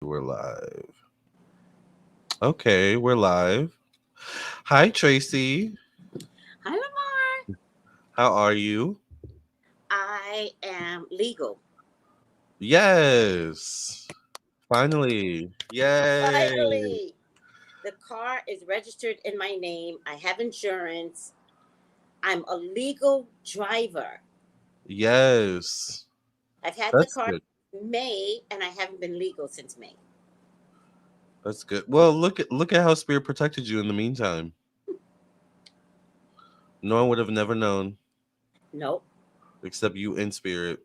We're live. Okay, we're live. Hi, Tracy. Hi, Lamarr. How are you? I am legal. Yes. Finally. Yay. Finally, the car is registered in my name. I have insurance. I'm a legal driver. Yes. I've had the That's car good. since May, and I haven't been legal since May. That's good. Well, look at how Spirit protected you in the meantime. No one would have never known Nope, except you in Spirit.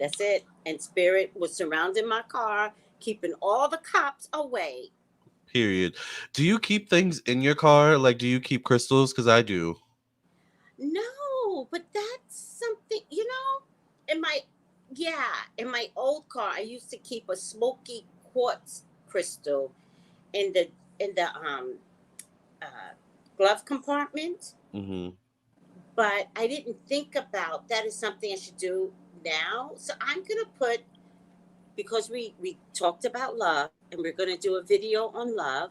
that's it. And Spirit was surrounding my car, keeping all the cops away. Period. Do you keep things in your car? Like, do you keep crystals? Because I do. No, but that's something, in my, yeah, in my old car, I used to keep a smoky quartz crystal in the uh, glove compartment, Hmm. but I didn't think about that is something I should do now. So I'm gonna put, because we talked about love and we're gonna do a video on love.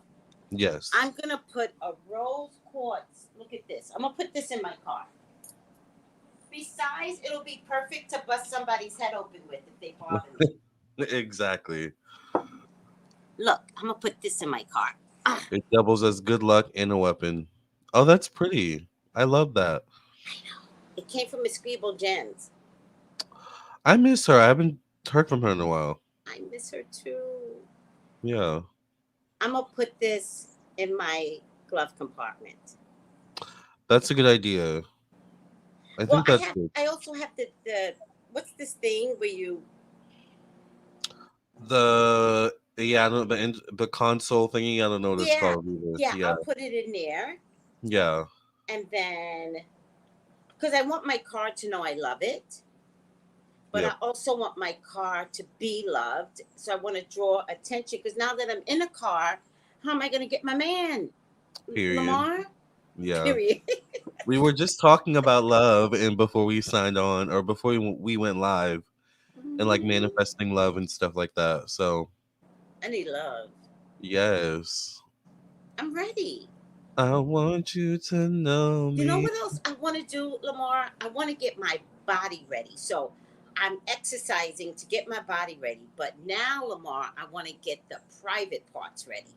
I'm Yes. gonna put a rose quartz. Look at this. I'm gonna put this in my car. Besides, it'll be perfect to bust somebody's head open with if they bother me. Exactly. Look, I'm gonna put this in my car. Ah, It doubles as good luck and a weapon. Oh, that's pretty. I love that. I know. It came from Miss Scribble Gems. I miss her. I haven't heard from her in a while. I miss her too. Yeah, I'm gonna put this in my glove compartment. that's a good idea. I Well, think that's good. I also have the what's this thing where you The yeah, I don't the console thingy. I don't know what it's yeah, called either. yeah, Yeah, I'll put it in there, yeah, and then because I want my car to know I love it, but I yep. also want my car to be loved. So I want to draw attention because now that I'm in a car, how am I going to get my man, Period. Lamarr? Yeah, Period. we were just talking about love, and before we signed on, or before we went live, and like Mhm. manifesting love and stuff like that. So I need love. yes, I'm ready. I want you to know You know me. what else I want to do, Lamar? I want to get my body ready. So I'm exercising to get my body ready. But now, Lamar, I want to get the private parts ready.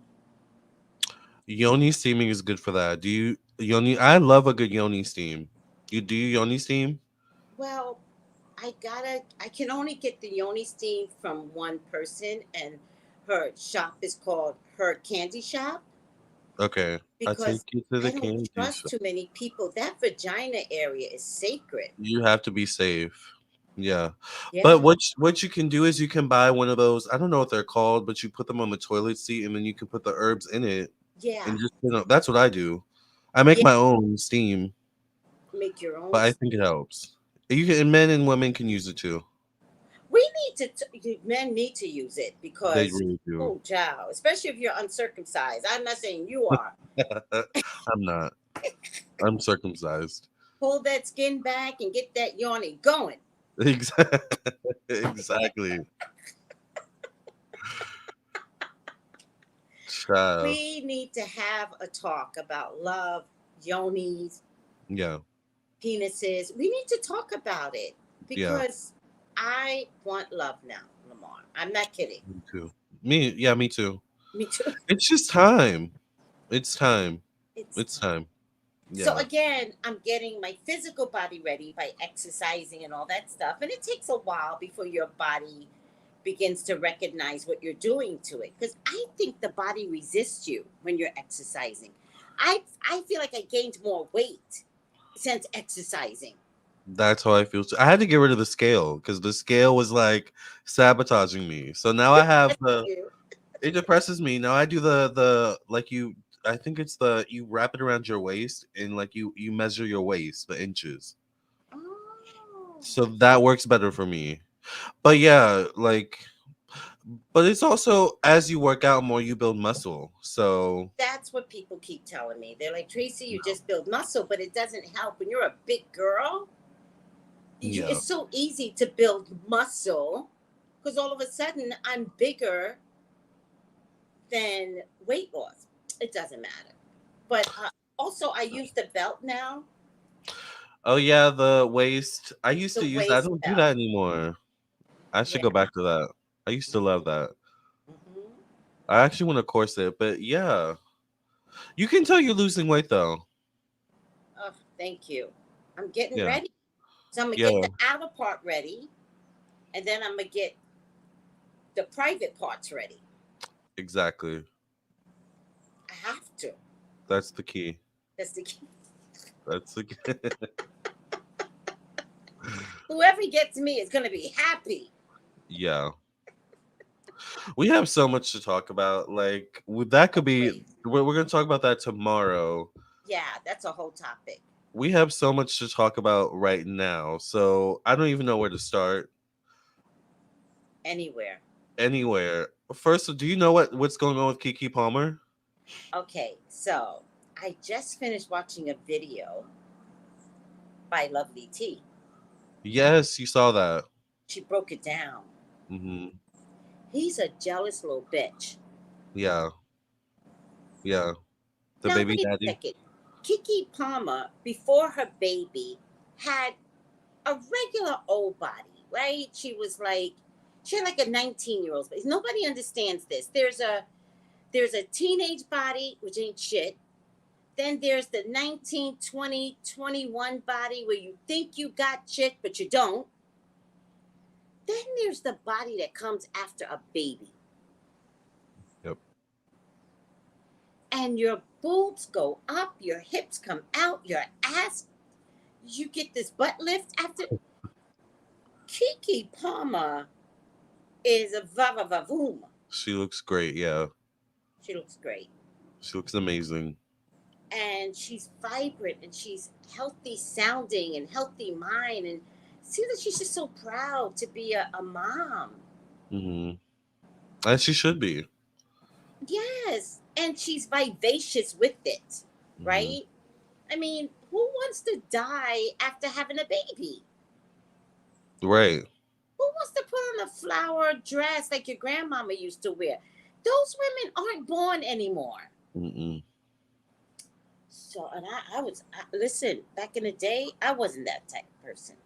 Yoni steaming is good for that. Do you yoni? I love a good yoni steam. You do yoni steam? Well, I can only get the yoni steam from one person, and her shop is called Her Candy Shop Okay, I take because you to I the don't candy trust shop. too many people. That vagina area is sacred. You have to be safe. Yeah, but Yeah, what you can do is you can buy one of those. I don't know what they're called, but you put them on the toilet seat, and then you can put the herbs in it, yeah, and just that's what I do. I make yeah. my own steam, Make your own. but I think it helps. You can, and men and women can use it too. We need men need to use it They because, really do. oh, child, especially if you're uncircumcised. I'm not saying you are. I'm not. I'm circumcised. Pull that skin back and get that yawning going. Exactly. Exactly. Child. We need to have a talk about love, yonis, Yeah. penises. We need to talk about it Yeah. because I want love now, Lamar. I'm not kidding. Me too. Me too. Me too. It's just time. It's time. It's It's time. So Yeah. again, I'm getting my physical body ready by exercising and all that stuff. And it takes a while before your body begins to recognize what you're doing to it. Because I think the body resists you when you're exercising. I feel like I gained more weight since exercising. That's how I feel too. I had to get rid of the scale because the scale was like sabotaging me. So now I have the You. it depresses me. Now I do the like you I think it's the you wrap it around your waist and like you measure your waist, the inches. Oh. So that works better for me. But yeah, like but it's also as you work out more, you build muscle. So That's what people keep telling me. They're like, Tracy, you just build muscle, but it doesn't help. When you're a big girl, yeah, it's so easy to build muscle because all of a sudden I'm bigger than weight loss. It doesn't matter. But also, I use the belt now, Oh yeah, the waist. I used the to use that. I waist don't do belt. that anymore. I should Yeah. go back to that. I used to love that. Hmm. I actually want to corset, but yeah, you can tell you're losing weight though. Oh, thank you. I'm getting Yeah, ready. So I'm gonna get yeah, the outer part ready, and then I'm gonna get the private parts ready. exactly. I have to. That's the key. That's the key. That's the key. Whoever gets me is gonna be happy. Yeah. We have so much to talk about. Like, that could Oh, be. crazy. We're going to talk about that tomorrow. Yeah, that's a whole topic. We have so much to talk about right now. So I don't even know where to start. Anywhere. Anywhere. First, do you know what's going on with Keke Palmer? Okay, so I just finished watching a video by Lovely T. Yes, you saw that. She broke it down. Hmm. He's a jealous little bitch. Yeah, yeah. The Now baby wait a daddy. second. Keke Palmer, before her baby, had a regular old body, right? She had like a 19-year-old. Nobody understands this. There's a teenage body, which ain't shit. Then there's the 19, 20, 21 body where you think you got shit, but you don't. Then there's the body that comes after a baby. Yep. And your boobs go up, your hips come out, your ass, you get this butt lift after. Keke Palmer is a vavavoom. She looks great. Yeah, She looks great. she looks amazing. And she's vibrant and she's healthy sounding and healthy mind. And see that she's just so proud to be a mom. Hmm. And she should be. Yes. And she's vivacious with it, Hmm. right? I mean, who wants to die after having a baby? Right. Who wants to put on a flower dress like your grandmama used to wear? Those women aren't born anymore. Mm-mm. So, and listen, back in the day, I wasn't that type of person,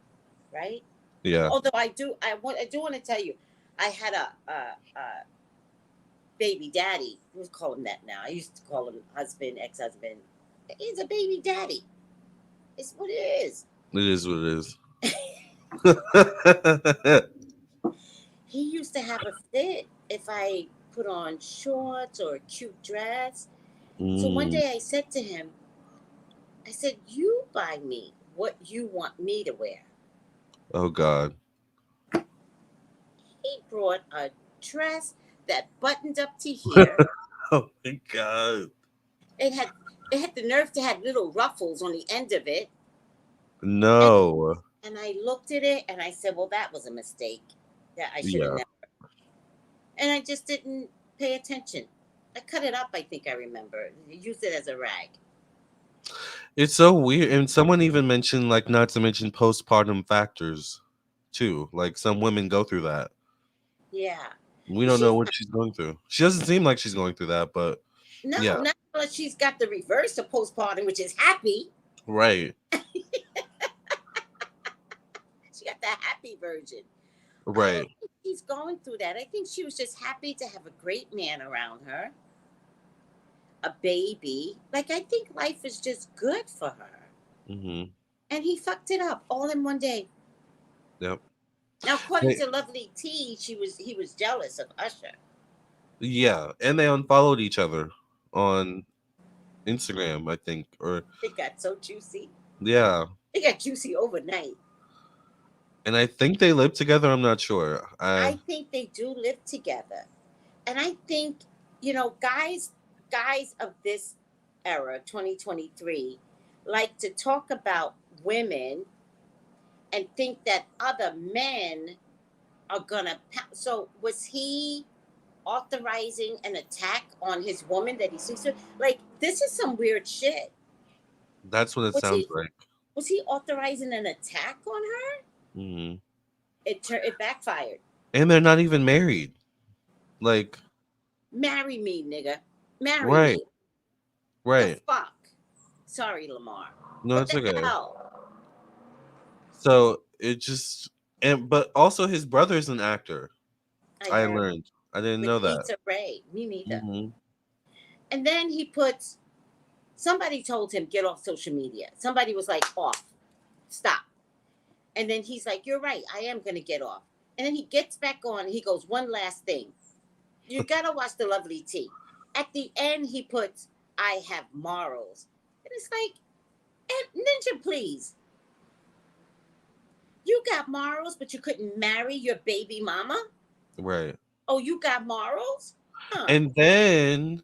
right? Yeah. Although I do want to tell you, I had a baby daddy. We call him that now. I used to call him husband, ex-husband. He's a baby daddy. It's what it is. It is what it is. He used to have a fit if I put on shorts or a cute dress. So one Mm. day I said to him, I said, "You buy me what you want me to wear." Oh God. He brought a dress that buttoned up to here. Oh my God. It had it had the nerve to have little ruffles on the end of it. And No. and I looked at it and I said, "Well, that was a mistake. That I should have Yeah. never." And I just didn't pay attention. I cut it up. I think I remember. Used it as a rag. It's so weird. And someone even mentioned, like, not to mention postpartum factors too. Like, some women go through that. Yeah. We Well, don't know she's what she's going through. She doesn't seem like she's going through that, but no, yeah. not unless she's got the reverse of postpartum, which is happy. Right. She got the happy version. I don't Right. think she's going through that. I think she was just happy to have a great man around her, a baby. Like, I think life is just good for her. Hmm. And he fucked it up all in one day. Yep. Now, according Hey, to Lovely T, he was jealous of Usher. yeah. And they unfollowed each other on Instagram, I think. Or It got so juicy. yeah. It got juicy overnight. And I think they live together. I'm not sure. I think they do live together. And I think, guys of this era, 2023, like to talk about women and think that other men are gonna. So was he authorizing an attack on his woman that he sees her? Like, this is some weird shit. That's what it Was sounds he like. was he authorizing an attack on her? Hmm. It backfired. And they're not even married. Like, Marry me, nigga. Marry Right, me. The right. fuck? Sorry, Lamarr. No, What it's the okay. hell? So it just and but also his brother's an actor. I I heard. learned. I didn't With know that. Issa Rae. Me neither. Hmm. And then he puts, somebody told him, get off social media. Somebody was like, off. Stop. And then he's like, you're right. I am going to get off. And then he gets back on. He goes, one last thing. You got to watch the lovely tea. At the end, he puts, I have morals. And it's like, Ninja, please. You got morals, but you couldn't marry your baby mama? Right. Oh, you got morals? Huh. And then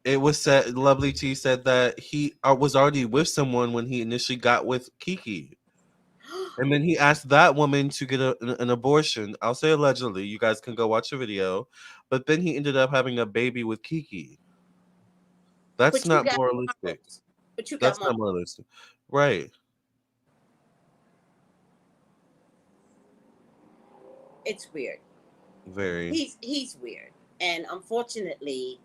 it was said, Lovely T said that he was already with someone when he initially got with Keke. And then he asked that woman to get an abortion. I'll say allegedly. You guys can go watch the video. But then he ended up having a baby with Keke. That's But you not got moralistic. morals. But you got That's morals. not moralistic. Right. It's weird. Very. He's weird. And unfortunately,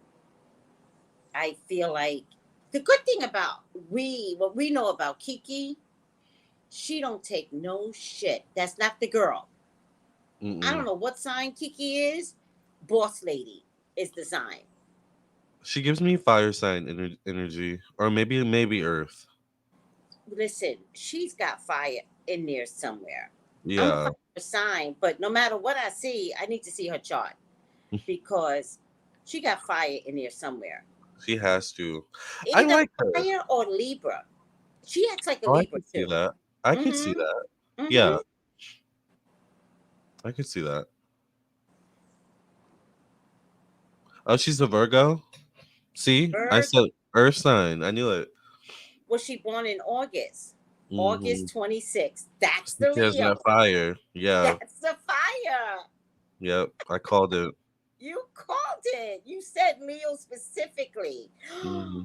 I feel like the good thing about what we know about Kiki, she don't take no shit. That's not the girl. I don't Mm-mm. know what sign Kiki is. Boss lady is the sign. She gives me fire sign energy. Or maybe Earth. Listen, she's got fire in there somewhere. I'm a Yeah. fire sign, but no matter what I see, I need to see her chart because she got fire in there somewhere. She has to. I Either like her. fire or Libra. She acts like a Oh, I Libra can see too. that. I can see Mm-hmm. that. Mm-hmm. Yeah, I can see that. Oh, she's a Virgo? See? I Virgo. said Earth sign. I knew it. Was she born in August? Mm-hmm. August 26th. That's She the has Leo. that fire. Yeah. That's the fire. Yep. I called it. You called it. You said Leo specifically. Hmm.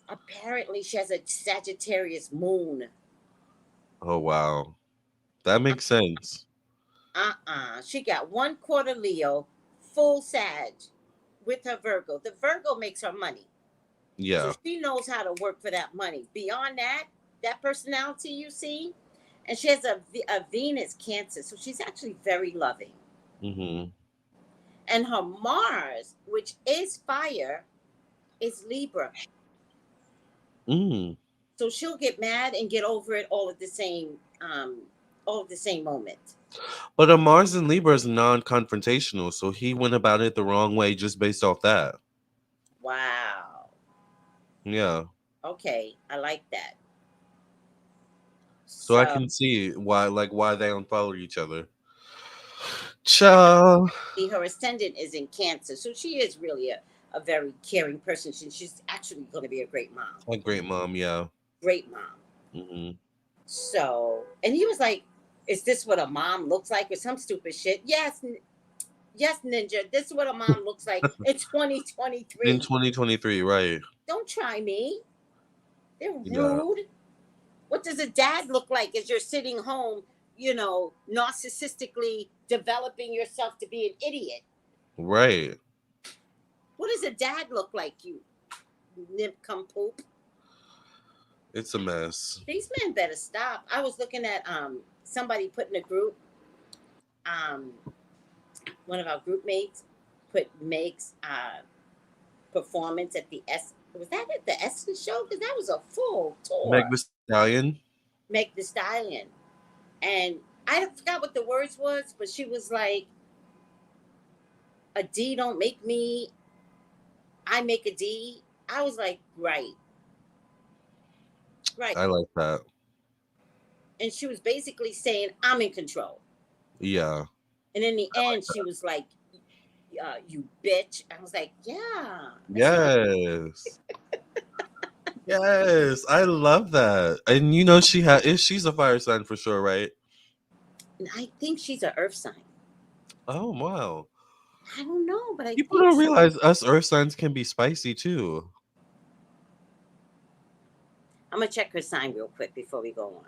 Apparently, she has a Sagittarius moon. Oh wow. That makes sense. She got 1/4 Leo, full Sag with her Virgo. The Virgo makes her money. So Yeah. she knows how to work for that money. Beyond that, that personality you see, and she has a Venus Cancer, so she's actually very loving. Hmm. And her Mars, which is fire, is Libra. Mm. So she'll get mad and get over it all at the same moment. But a Mars in Libra is non-confrontational, so he went about it the wrong way just based off that. Wow. Yeah. Okay, I like that. So I So can see why they unfollowed each other. Ciao. her ascendant is in Cancer, so she is really a very caring person. She's actually going to be a great mom. A great mom, yeah. Great mom. Hmm. So, and he was like, "Is this what a mom looks like, or some stupid shit?" Yes, yes, Ninja. This is what a mom looks like in In 2023. 2023, right. Don't try me. They're Yeah. rude. What does a dad look like as you're sitting home, narcissistically developing yourself to be an idiot? Right. What does a dad look like, you nincompoop? It's a mess. These men better stop. I was looking at somebody put in a group, um, one of our group mates put Meg's performance at the was that at the Essence show? Because that was a full Meg tour. the Stallion. Meg the Stallion. And I forgot what the words was, but she was like, a D don't make me, I make a D. I was like, right, right. I like that. And she was basically saying, I'm in control. Yeah. And in the end, she was like, you bitch. I was like, yeah, that's how. Yes. Yes. I love that. And she's a fire sign for sure, right? And I think she's an earth sign. Oh wow. I don't know, but I People think don't so. realize us earth signs can be spicy too. I'm going to check her sign real quick before we go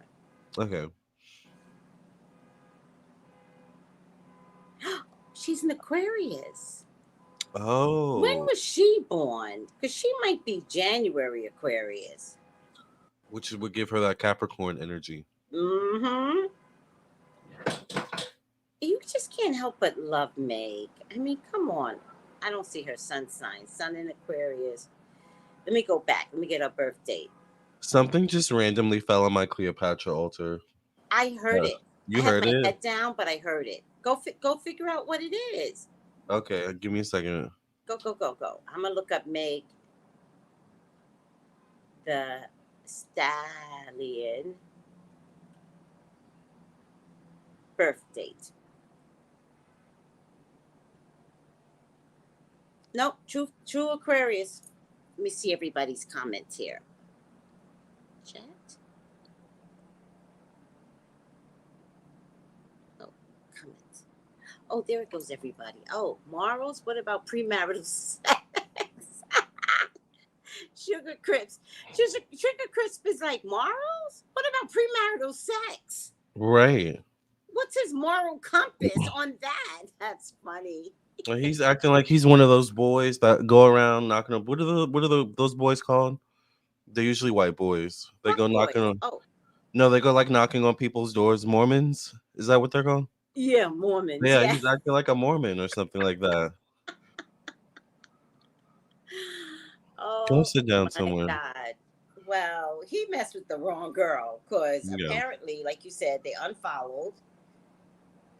Okay. on. She's an Aquarius. When Oh, was she born? Because she might be January Aquarius. which would give her that Capricorn energy. Mm-hmm. You just can't help but love Meg. I mean, come on. I don't see her sun sign. Sun in Aquarius. Let me go back. Let me get her birth date. Something just randomly fell on my Cleopatra altar. I heard Yeah. it. I You had heard my it? head down, but I heard it. Go figure out what it is. Okay, give me a second. Go. I'm gonna look up Meg the Stallion birth date. Nope, true Aquarius. Let me see everybody's comments here. Chat. Oh, comments. Oh, there it goes, everybody. Oh, morals. What about premarital sex? Sugar Crisp. Sugar Crisp is like morals? What about premarital sex? Right. What's his moral compass on that? That's funny. Well, he's acting like he's one of those boys that go around knocking on. What are those boys called? They're usually white boys. They Fuck go knocking boys. on. Oh, No, they go like knocking on people's doors. Mormons, is that what they're called? yeah, Mormons. Yeah, Yeah. he's acting like a Mormon or something like that. Go Oh sit down my somewhere. God. Well, he messed with the wrong girl because Yeah. apparently, like you said, they unfollowed.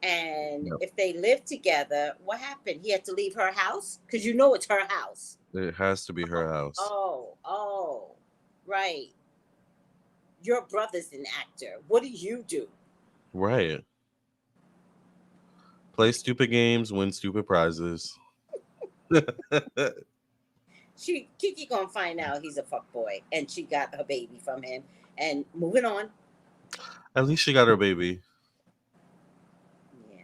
And Yep. if they lived together, what happened? He had to leave her house because you know it's her house. It has to be her house. Oh, right. Your brother's an actor. What do you do? Right. Play stupid games, win stupid prizes. Kiki gonna find out he's a fuck boy, and she got her baby from him. And moving on, At least she got her baby. yeah,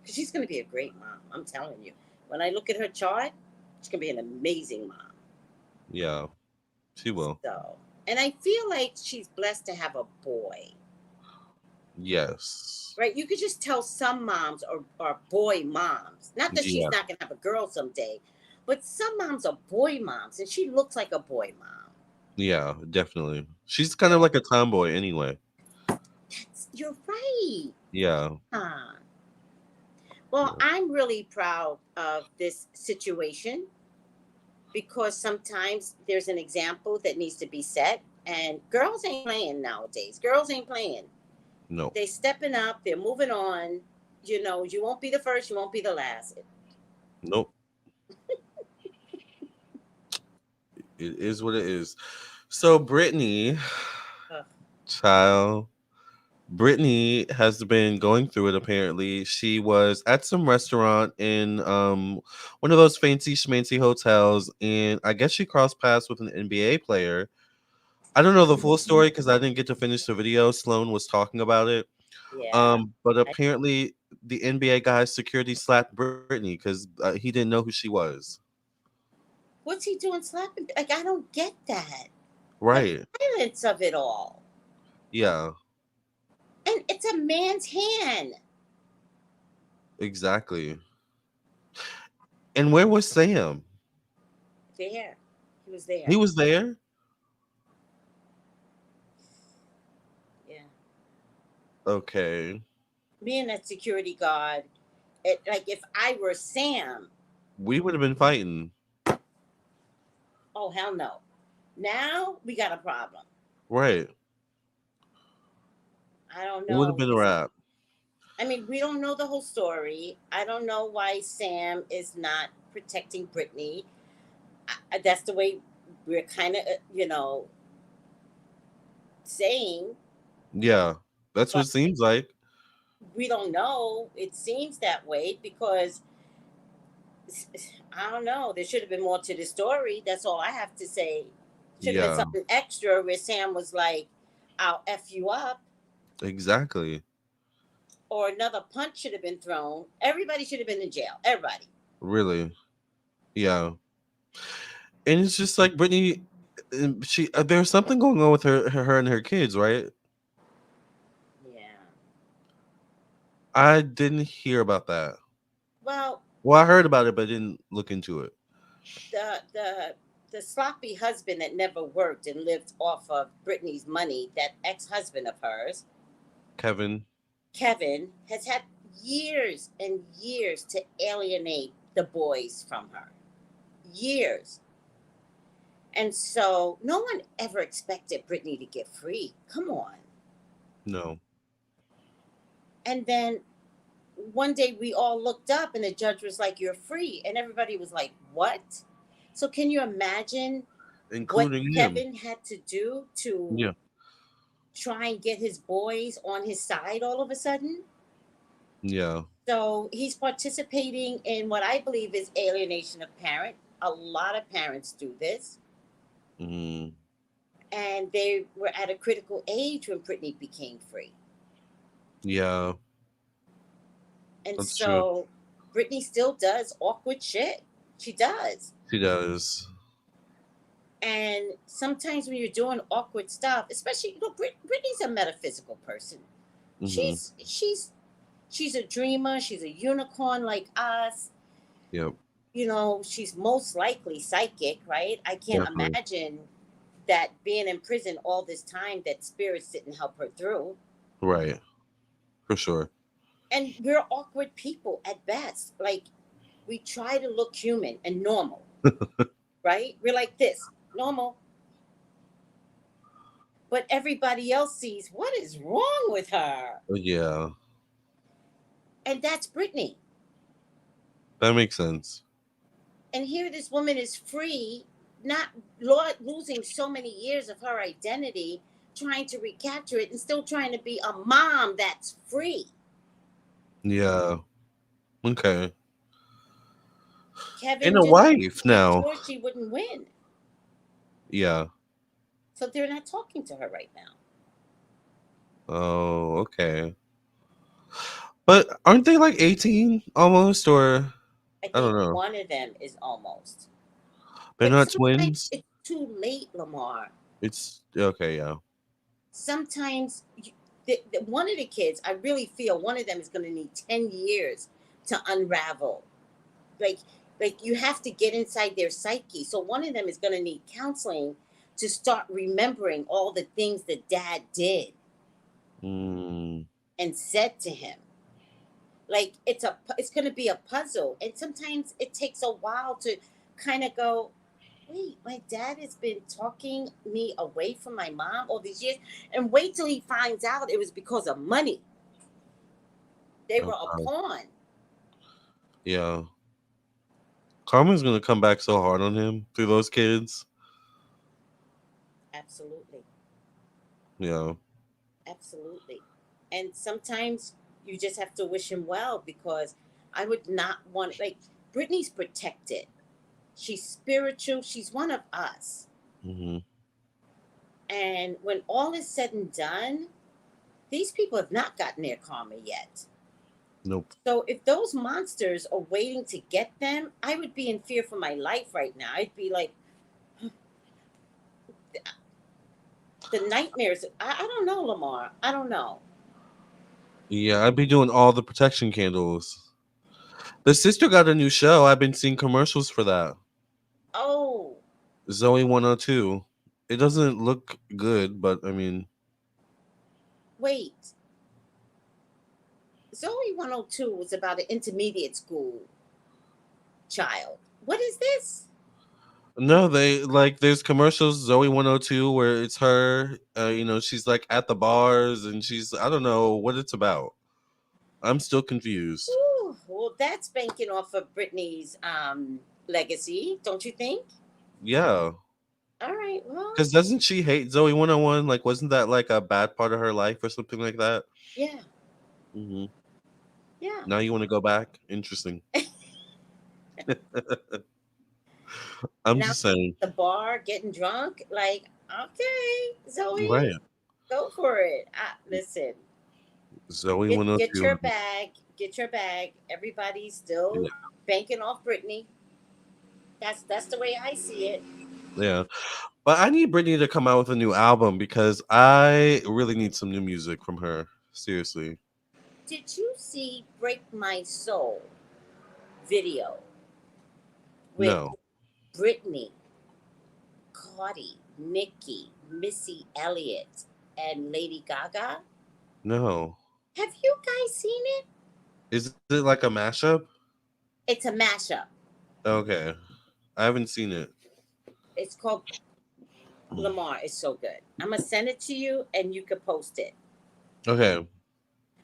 because she's gonna be a great mom. I'm telling you. When I look at her chart, she's gonna be an amazing mom. Yeah, she will. So, and I feel like she's blessed to have a boy, Yes. right? You could just tell some moms are boy moms. Not that she's Yeah. not gonna have a girl someday, but some moms are boy moms, and she looks like a boy mom. Yeah, definitely. She's kind of like a tomboy anyway. You're right. Yeah. Huh. Well, Yeah. I'm really proud of this situation because sometimes there's an example that needs to be set, and girls ain't playing nowadays. Girls ain't playing. No. They stepping up. They're moving on. You know, you won't be the first. You won't be the last. Nope. It is what it is. So Brittany, Ugh. child, Brittany has been going through it apparently. She was at some restaurant in one of those fancy schmancy hotels, and I guess she crossed paths with an NBA player. I don't know the full story because I didn't get to finish the video. Sloan was talking about it. Yeah. But I- apparently the NBA guy's security slapped Brittany because he didn't know who she was. What's he doing slapping? Like, I don't get that. The Right. violence of it all. Yeah, And it's a man's hand. exactly. And where was Sam? There. He was there. He was there? Yeah. Okay. Me and that security guard, it, like if I were Sam, We would have been fighting. oh hell no. Now we got a problem. Right. I don't It would have know. been a wrap. I mean, we don't know the whole story. I don't know why Sam is not protecting Brittany. That's the way we're kind of, saying, Yeah. That's what but it seems like. we don't know. It seems that way because I don't know. There should have been more to the story. That's all I have to say. Should have been Yeah, something extra where Sam was like, I'll F you up, exactly. or another punch should have been thrown. Everybody should have been in jail. Everybody. Really. Yeah. And it's just like Brittany, she there's something going on with her and her kids, right? Yeah. I didn't hear about that. Well, Well, I heard about it, but didn't look into it. The the the sloppy husband that never worked and lived off of Brittany's money, that ex-husband of hers, Kevin. Kevin, has had years and years to alienate the boys from her. Years. And so no one ever expected Brittany to get free. Come on. No. And then one day we all looked up and the judge was like, "You're free." And everybody was like, "What?" So can you imagine what Including him. Kevin had to do to Yeah. try and get his boys on his side all of a sudden? Yeah. So he's participating in what I believe is alienation of parent. A lot of parents do this. Mm, And they were at a critical age when Britney became free. yeah. And That's true. so Britney still does awkward shit. She does. He does. And sometimes when you're doing awkward stuff, especially Britney's a metaphysical person. Hmm. She's a dreamer. She's a unicorn like us. Yep. She's most likely psychic, right? I can't Definitely. imagine that being in prison all this time that spirits didn't help her through. Right. For sure. And we're awkward people at best. Like, we try to look human and normal, right? We're like this, normal. But everybody else sees what is wrong with her. Yeah. And that's Britney. That makes sense. And here this woman is free, not losing so many years of her identity, trying to recapture it and still trying to be a mom that's free. Yeah. Okay. And Kevin a just wife made now. sure she wouldn't win. Yeah. So they're not talking to her right now. Oh, okay. But aren't they like 18 almost, or I I don't think know. one of them is almost. They're But not sometimes twins? it's too late, Lamarr. It's okay, yeah. Sometimes one of the kids, I really feel one of them is going to need 10 years to unravel. Like, like you have to get inside their psyche. So one of them is going to need counseling to start remembering all the things that dad did Mm, and said to him. Like it's going to be a puzzle, and sometimes it takes a while to kind of go, wait, my dad has been talking me away from my mom all these years, and wait till he finds out it was because of money. They were a okay. pawn. Yeah. Carmen's gonna come back so hard on him through those kids. Absolutely. Yeah. Absolutely. And sometimes you just have to wish him well, because I would not want, like, Brittany's protected. She's spiritual. She's one of us. Hmm. And when all is said and done, these people have not gotten their karma yet. Nope. So if those monsters are waiting to get them, I would be in fear for my life right now. I'd be like, the nightmares. I don't know, Lamarr. I don't know. Yeah, I'd be doing all the protection candles. The sister got a new show. I've been seeing commercials for that. Oh, Zoe 102. It doesn't look good, but I mean, wait. Zoe 102 was about an intermediate school child. What is this? no, they like there's commercials Zoe 102 where it's her, she's like at the bars and she's I don't know what it's about. I'm still confused. Ooh, well, that's banking off of Britney's legacy, don't you think? Yeah. All right, well, Cuz doesn't she hate Zoe 101? Like wasn't that like a bad part of her life or something like that? yeah, Hmm. yeah. Now you want to go back? Interesting. I'm Now just saying. the bar getting drunk, like, okay, Right. Zoe, go for it. Listen, Zoe get 102. your bag, get your bag. Everybody's still Yeah. banking off Britney. That's the way I see it. Yeah. But I need Britney to come out with a new album because I really need some new music from her. Seriously. Did you see "Break My Soul" video with No. Britney, Cardi, Nicki, Missy Elliott, and Lady Gaga? No. Have you guys seen it? Is it like a mashup? It's a mashup. Okay. I haven't seen it. It's called Lamarr. It's so good. I'm gonna send it to you, and you can post it. Okay.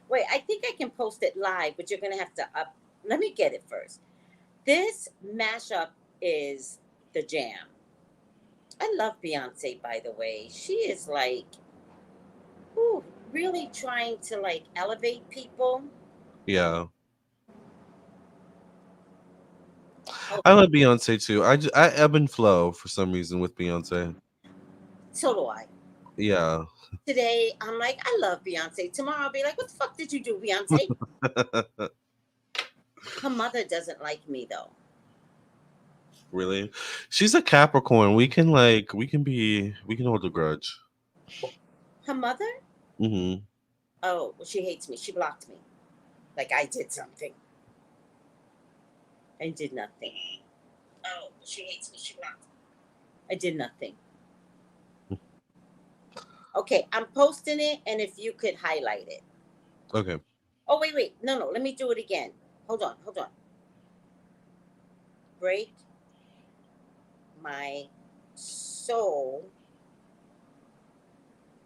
Wait, I think I can post it live, but you're gonna have to up. Let me get it first. This mashup is the jam. I love Beyonce, by the way. She is like, ooh, really trying to like elevate people. Yeah. Oh, I love Beyonce too. I ebb and flow for some reason with Beyonce. so do I. Yeah. Today, I'm like, I love Beyonce. Tomorrow, I'll be like, what the fuck did you do, Beyonce? Her mother doesn't like me though. Really? She's a Capricorn. We can hold a grudge. Her mother? Mhm. Oh, well, she hates me. She blocked me. Like I did something. I did nothing. Oh, she hates me. She blocked me. I did nothing. Okay, I'm posting it, and if you could highlight it. Okay. Oh, wait, wait. No, no. Let me do it again. Hold on, hold on. Break my soul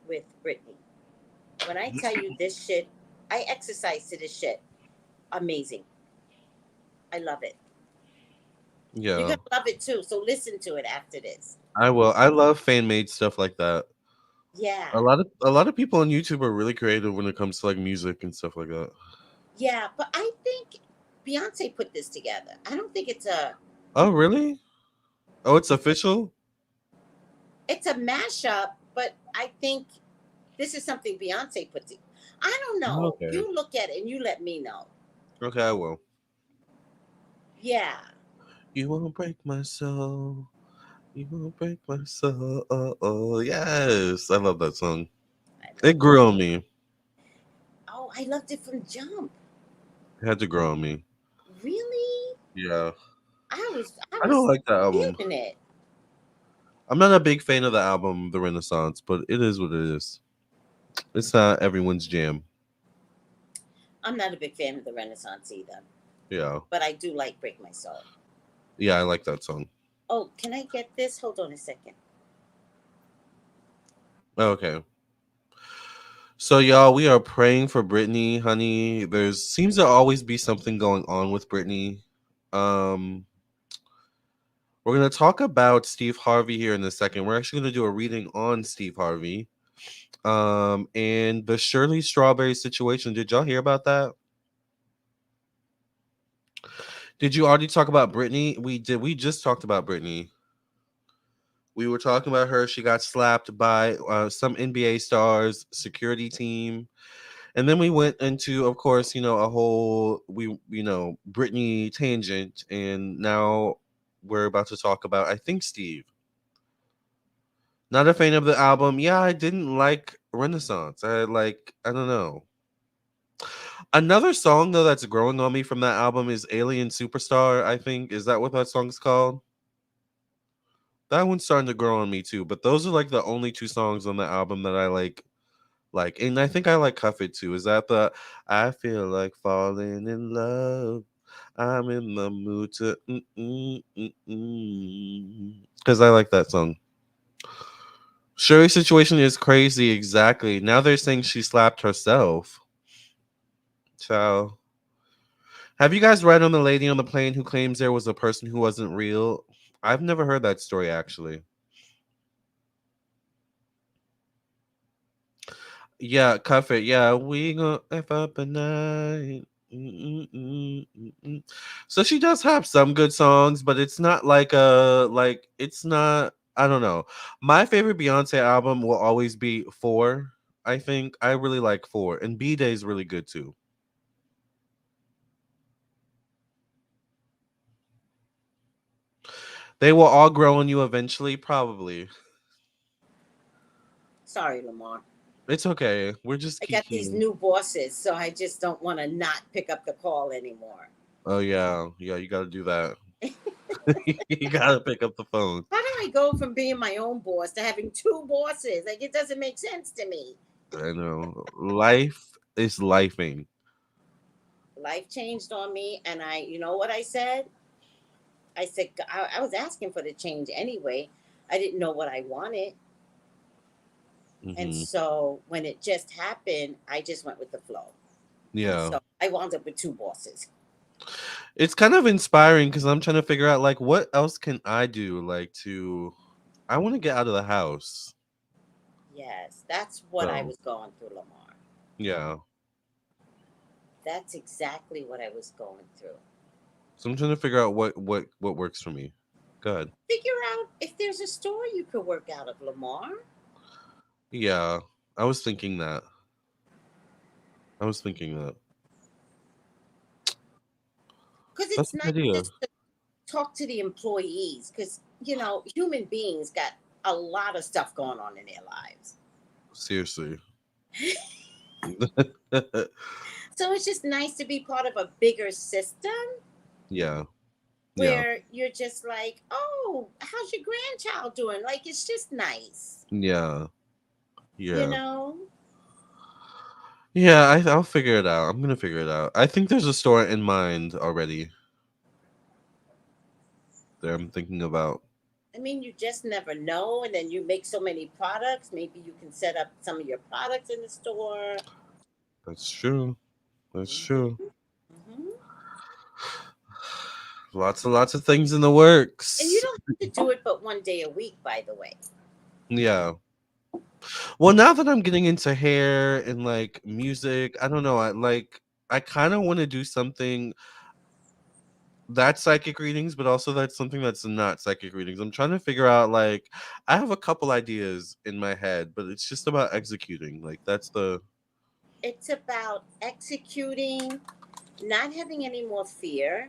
with Britney. When I tell you this shit, I exercise to this shit. Amazing. I love it. You're Yeah. gonna love it too. So listen to it after this. I will. I love fan made stuff like that. Yeah, A lot of people on YouTube are really creative when it comes to like music and stuff like that. yeah. But I think Beyonce put this together. I don't think it's a. Oh, really? Oh, it's official? It's a mashup, but I think this is something Beyonce put together. I don't know. Okay. You look at it and you let me know. Okay, I will. Yeah, You won't break my soul. You won't break my soul. Oh, oh, yes. I love that song. I love It it. grew on me. Oh, I loved it from Jump. It had to grow on me. Really? Yeah. I I don't was like that album. feeling it. I'm not a big fan of the album, The Renaissance, but it is what it is. It's not everyone's jam. I'm not a big fan of the Renaissance either, Yeah. but I do like Break My Soul. Yeah, I like that song. Oh, can I get this? Hold on a second. Okay. So y'all, we are praying for Brittany, honey. There's seems to always be something going on with Brittany. Um we're gonna talk about Steve Harvey here in a second. We're actually gonna do a reading on Steve Harvey. And the Shirley Strawberry situation. Did y'all hear about that? Did you already talk about Brittany? We did. We just talked about Brittany. We were talking about her. She got slapped by some NBA stars security team. And then we went into, of course, a whole Britney tangent, and now we're about to talk about, I think, Steve. Not a fan of the album. Yeah, I didn't like Renaissance. I don't know. Another song though that's growing on me from that album is Alien Superstar. I think is that what that song's called? That one's starting to grow on me too. But those are like the only two songs on the album that I like, and I think I like Cuff It too. Is that the I feel like falling in love? I'm in the mood to because I like that song. Sherry's situation is crazy. Exactly. Now they're saying she slapped herself. Ciao. Have you guys read on the lady on the plane who claims there was a person who wasn't real? I've never heard that story actually. Yeah, cuff it. Yeah, we gonna F up a night. So she does have some good songs, but it's not like it's not. I don't know. My favorite Beyonce album will always be Four. I think I really like Four, and B Day is really good too. They will all grow on you eventually, probably. Sorry, Lamar. It's okay. We're just I got these geeking. new bosses, so I just don't want to not pick up the call anymore. Oh yeah, yeah. You got to do that. You got to pick up the phone. How do I go from being my own boss to having two bosses? Like, it doesn't make sense to me. I know. Life is lifing. Life changed on me, and you know what I said? I said, I was asking for the change anyway. I didn't know what I wanted. And Hmm. so when it just happened, I just went with the flow. Yeah. So I wound up with two bosses. It's kind of inspiring because I'm trying to figure out like what else can I do like to. I want to get out of the house. Yes, that's what I So was going through, Lamar. yeah. That's exactly what I was going through. So I'm trying to figure out what works for me. Good. Figure out if there's a store you could work out of, Lamar. Yeah. I was thinking that. I was thinking that. Because That's it's a good nice idea. just to talk to the employees. Because, human beings got a lot of stuff going on in their lives. Seriously. So it's just nice to be part of a bigger system Yeah. Yeah. where you're just like, oh, how's your grandchild doing? Like, it's just nice, Yeah. you Yeah. know? Yeah, I'll figure it out. I'm gonna figure it out. I think there's a store in mind already that I'm thinking about. I mean, you just never know. And then you make so many products. Maybe you can set up some of your products in the store. That's true. That's true. Hmm. Hmm. Lots of things in the And you works. don't have to do it but one day a week, by the way. Yeah. Well, now that I'm getting into hair and like music, I don't know. I kind of want to do something that's psychic readings, but also that's something that's not psychic readings. I'm trying to figure out like I have a couple ideas in my head, but it's just about executing. Like that's the It's about executing, not having any more fear,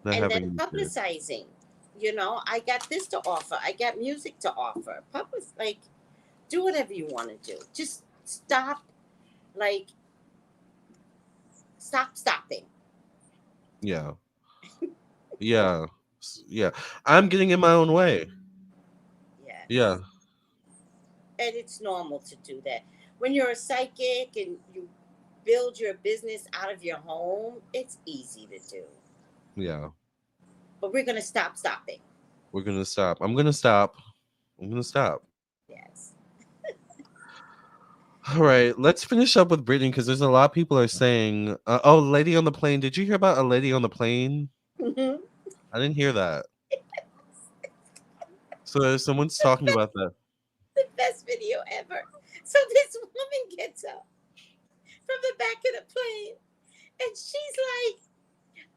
not and then having any fear. publicizing. I got this to offer. I got music to offer. Public, like, do whatever you want to do. Just stop, like, stopping. Yeah. Yeah. Yeah. I'm getting in my own way. Yeah. Yes. And it's normal to do that. When you're a psychic and you build your business out of your home, it's easy to do. Yeah. But we're going to stop stopping. We're going to stop. I'm going to stop. I'm going to stop. Yes. All right, let's finish up with Brittany because there's a lot of people are saying, "Oh, lady on the plane." Did you hear about a lady on the plane? The I didn't hear that. So someone's talking about that. best video ever. So this woman gets up from the back of the plane and she's like,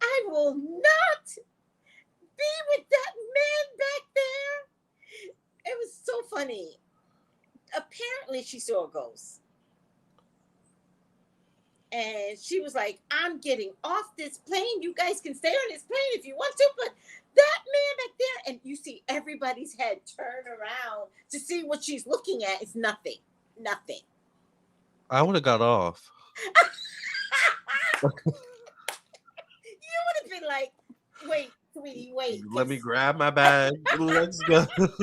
I will not be with that man back there. It was so funny. Apparently, she saw a ghost. And she was like, I'm getting off this plane. You guys can stay on this plane if you want to, but that man back there, and you see everybody's head turn around to see what she's looking at is nothing. Nothing. I would have got off. You would have been like, wait, sweetie, wait, Let me because grab my bag. Let's go. Lamar,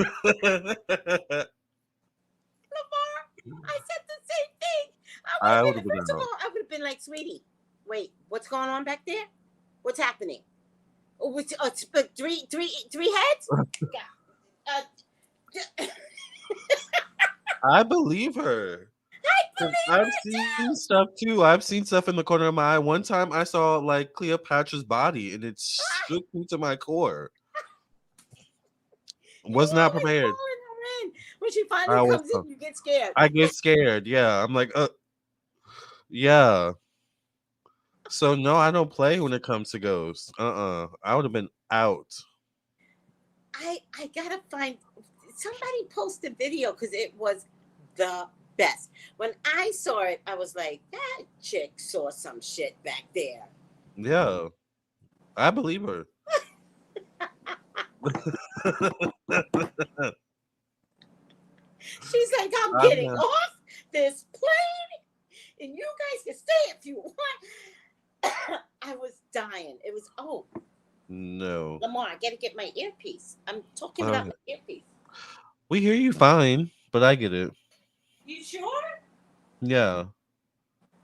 I said the same thing. I would have I would been, have been first of out. all, I would have been like, sweetie, wait, what's going on back there? What's happening? Oh, three heads? Yeah. I believe her. I 'Cause believe I've her seen too. stuff too. I've seen stuff in the corner of my eye. One time I saw like Cleopatra's body and it shook me to my core. You Was not always prepared. calling her in. When she finally I was. comes in, you get scared. I get scared. Yeah. I'm like, yeah. So no, I don't play when it comes to ghosts. I would have been out. I gotta find somebody post a video because it was the best. When I saw it, I was like, that chick saw some shit back there. Yeah. I believe her. She's like, I'm I'm getting not- off this plane, and you guys can stay if you want. I was dying. It was, oh, No. Lamarr, I gotta get my earpiece. I'm talking without Okay. my earpiece. We hear you fine, but I get it. You sure? Yeah.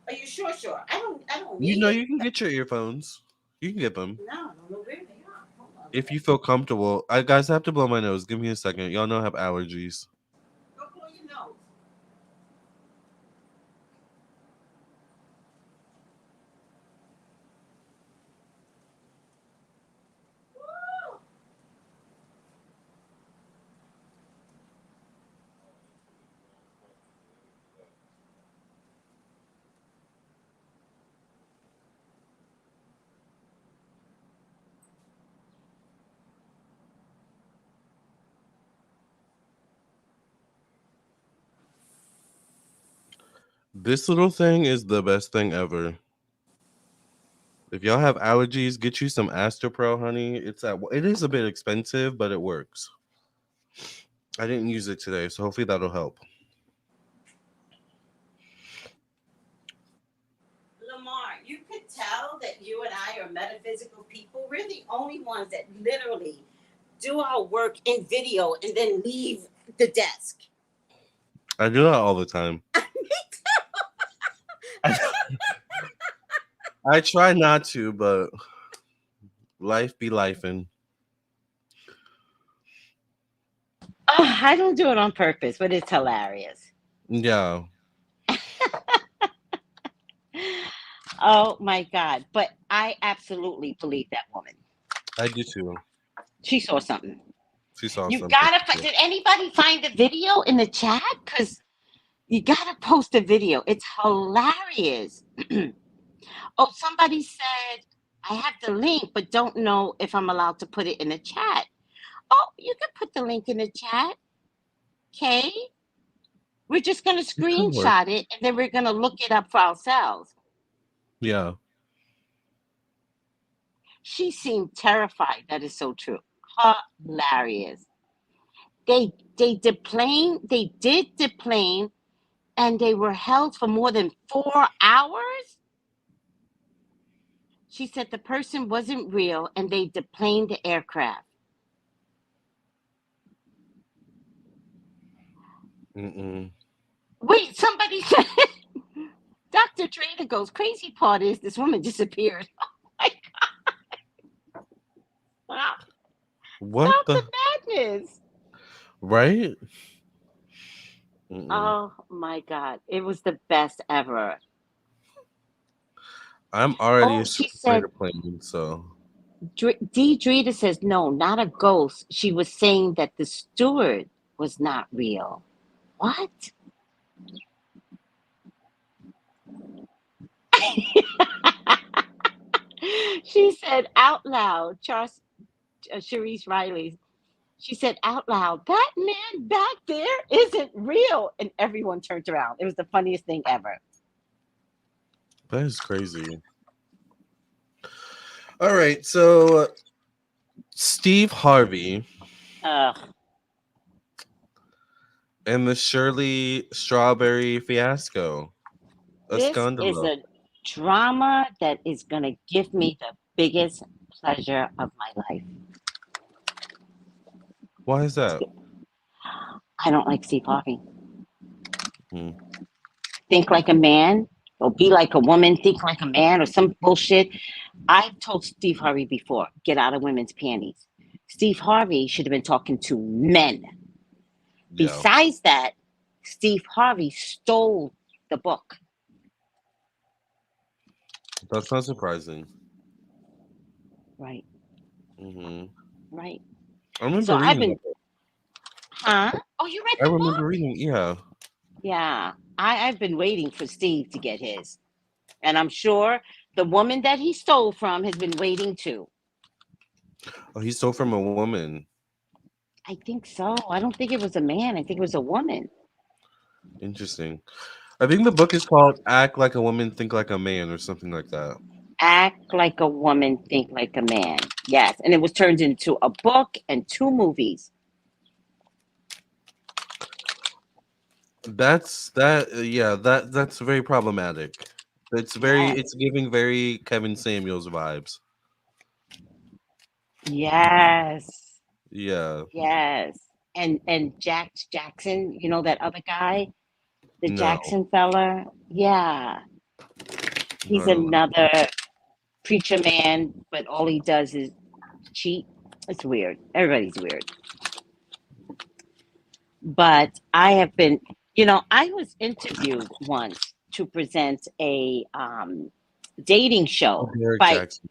Are you sure? Sure. I don't You need know it. you can get your earphones. You can get them. No, I don't know where they are. Hold on. If you feel comfortable. I guys have to blow my nose. Give me a second. Y'all know I have allergies. Go blow your nose. Woo! This little thing is the best thing ever. If y'all have allergies, get you some Astropro, honey. It is a bit expensive, but it works. I didn't use it today, so hopefully that'll help. Lamar, you could tell that you and I are metaphysical people. We're the only ones that literally do our work in video and then leave the desk. I do that all the time. I, I try not to, but life be lifing. Oh, I don't do it on purpose, but it's hilarious. Yeah, Oh my God. But I absolutely believe that woman. I do too. She saw something. She saw You something. gotta, did anybody find the video in the chat? Because you gotta post a video. It's hilarious. Oh, somebody said, I have the link, but don't know if I'm allowed to put it in the chat. Oh, you can put the link in the chat. Okay. We're just going to It could work. screenshot it and then we're going to look it up for ourselves. Yeah. She seemed terrified. That is so true. Hilarious. They deplaned, they did deplane, and they were held for more than 4 hours. She said the person wasn't real and they deplaned the aircraft. Mm-mm. Wait, somebody said Dr. Trader goes, crazy part is this woman disappeared. Oh my God. What Stop the the? madness. Right? Mm-mm. Oh my God. It was the best ever. I'm already Oh, she afraid said, of planes, so. D. Drita says, no, not a ghost. She was saying that the steward was not real. What? She said out loud, Charles, Sharice Riley, she said out loud, that man back there isn't real. And everyone turned around. It was the funniest thing ever. That is crazy. All right, so Steve Harvey Ugh. and the Shirley Strawberry fiasco. A This is scandalo. a drama that is going to give me the biggest pleasure of my life. Why is that? I don't like Steve Harvey. Hmm. Think like a man or be like a woman, think like a man or some bullshit. I've told Steve Harvey before, get out of women's panties. Steve Harvey should have been talking to men. Yeah, Besides that, Steve Harvey stole the book. that's not surprising. Right, Hmm. right. I So remember I've reading been, that book. huh? Oh, you read I the remember book? reading, yeah. Yeah, I've been waiting for Steve to get his. And I'm sure the woman that he stole from has been waiting too. Oh, he stole from a woman. I think so. I don't think it was a man. I think it was a woman. Interesting. I think the book is called Act Like a Woman, Think Like a Man or something like that. Act like a woman, think like a man. Yes. And it was turned into a book and two movies. Yeah, that's very problematic. Yes, it's giving very Kevin Samuels vibes. yes, Yeah. yes. And Jackson, you know that other guy, the No. Jackson fella. Yeah, he's No. another preacher man, but all he does is cheat. It's weird. Everybody's weird. But I have been, I was interviewed once to present a dating Oh, show Derek by Jackson.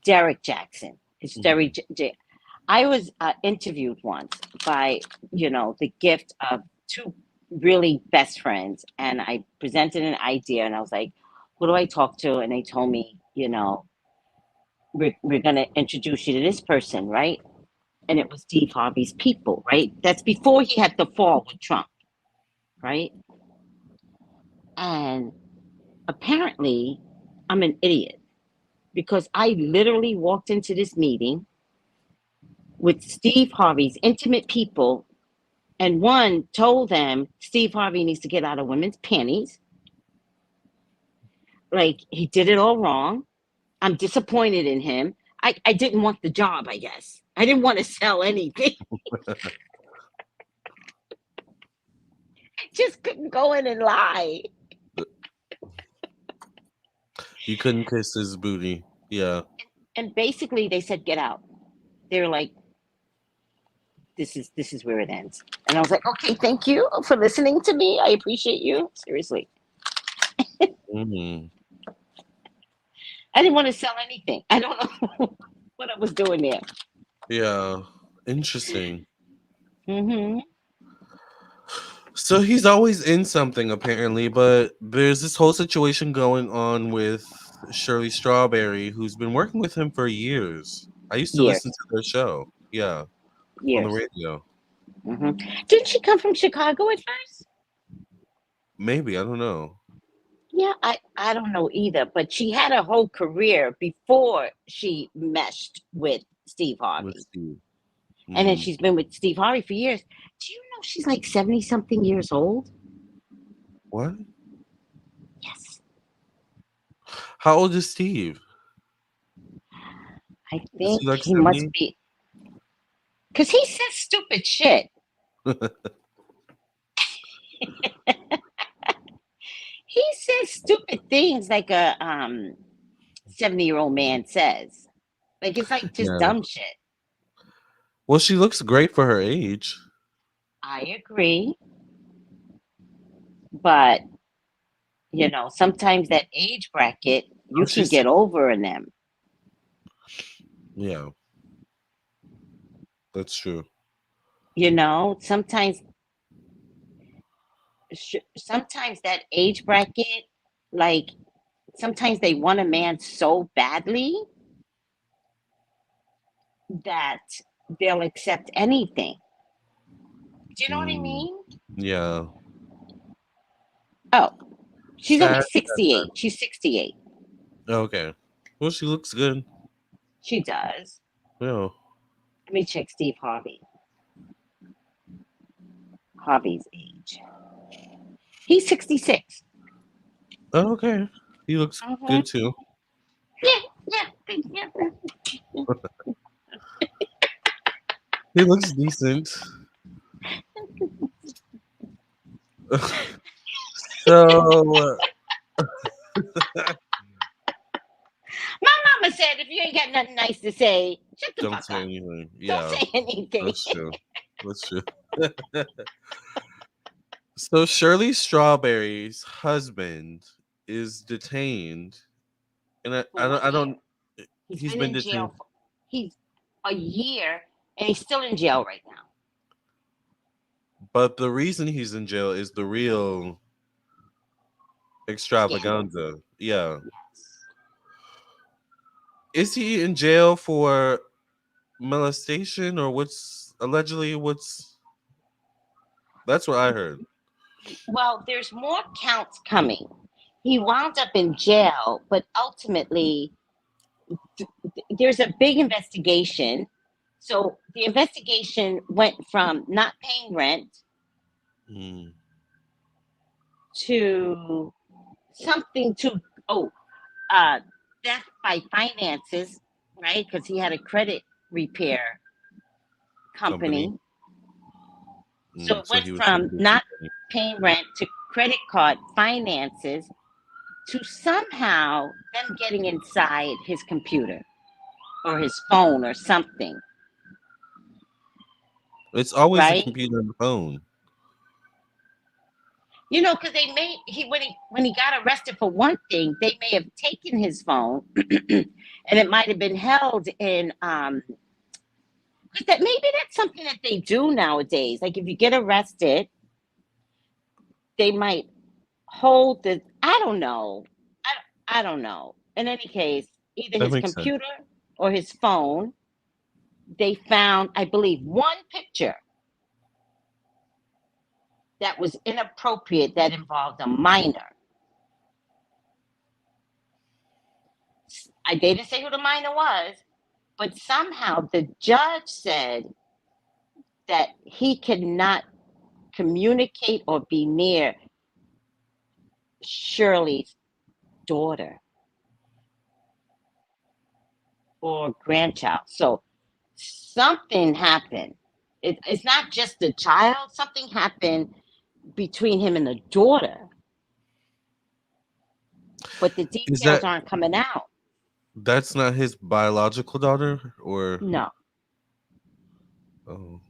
Derek Jackson. It's Mhm. I was interviewed once by, the gift of two really best friends, and I presented an idea, and I was like, "Who do I talk to?" And they told me, we're going to introduce you to this person, right? And it was Steve Harvey's people, right? That's before he had the fall with Trump, right? And apparently, I'm an idiot because I literally walked into this meeting with Steve Harvey's intimate people, and one told them Steve Harvey needs to get out of women's panties. Like, he did it all wrong. I'm disappointed in him. I didn't want the job, I guess. I didn't want to sell anything. I just couldn't go in and lie. You couldn't kiss his booty. Yeah. And basically they said, get out. They were like, this is where it ends. And I was like, okay, thank you for listening to me. I appreciate you. Seriously. Hmm. I didn't want to sell anything. I don't know what I was doing there. Yeah. Interesting. Hmm. So he's always in something apparently, but there's this whole situation going on with Shirley Strawberry, who's been working with him for years. I used to listen Years. to their show. Yeah, on the Years. radio. Hmm. Didn't she come from Chicago at first? Maybe, I don't know. Yeah, I don't know either, but she had a whole career before she meshed with Steve With Harvey. Steve. And then Hmm. she's been with Steve Harvey for years. Do you know she's like 70 something years old? What? Yes. How old is Steve? I Is think he like he must 70? be, because he says stupid shit. He says stupid things like a 70-year-old man says. Like, it's like just Yeah. dumb shit. Well, she looks great for her age. I agree. But, sometimes that age bracket, Oh, you can she's get over in them. yeah, that's true. Sometimes sometimes that age bracket, like, sometimes they want a man so badly that they'll accept anything. Do you know what I Mm, mean? yeah. Oh, she's only Sad. Sad, 68. sad. She's 68. Okay. Well, she looks good. She does. Yeah. Let me check Steve Harvey. Harvey's age. He's 66. Oh, okay. He looks Mhm. good too. Yeah, yeah, yeah. He looks decent. So My mama said if you ain't got nothing nice to say, shut the don't fuck say up. anything. Don't Yeah, say anything. that's true. That's true. So Shirley Strawberry's husband is detained, and For 1 year. He's he's been been in detained, jail for he's a year and he's still in jail right now. but the reason he's in jail is the real Scandal. extravaganza. Yeah, Yes. is he in jail for molestation or what's allegedly what's that's what I heard. Well, there's more counts coming. He wound up in jail, but ultimately there's a big investigation. So the investigation went from not paying rent Mm, to something to uh theft by finances, right? Because he had a credit repair Company. company. So it So went he was trying to from get some not money. paying rent to credit card finances to somehow them getting inside his computer or his phone or something, It's always the right? computer and the phone. Because they made he when he got arrested for one thing, they may have taken his phone, and it might have been held in 'cause that maybe that's something that they do nowadays. Like if you get arrested, they might hold the. I don't know. I don't know. In any case, either That his makes sense. computer or his phone, they found, I believe, one picture that was inappropriate that involved a minor. They didn't say who the minor was, but somehow the judge said that he cannot communicate or be near Shirley's daughter or grandchild. So something happened. It's not just the child, something happened between him and the daughter, but the Is details that aren't coming out. that's not his biological daughter or No. oh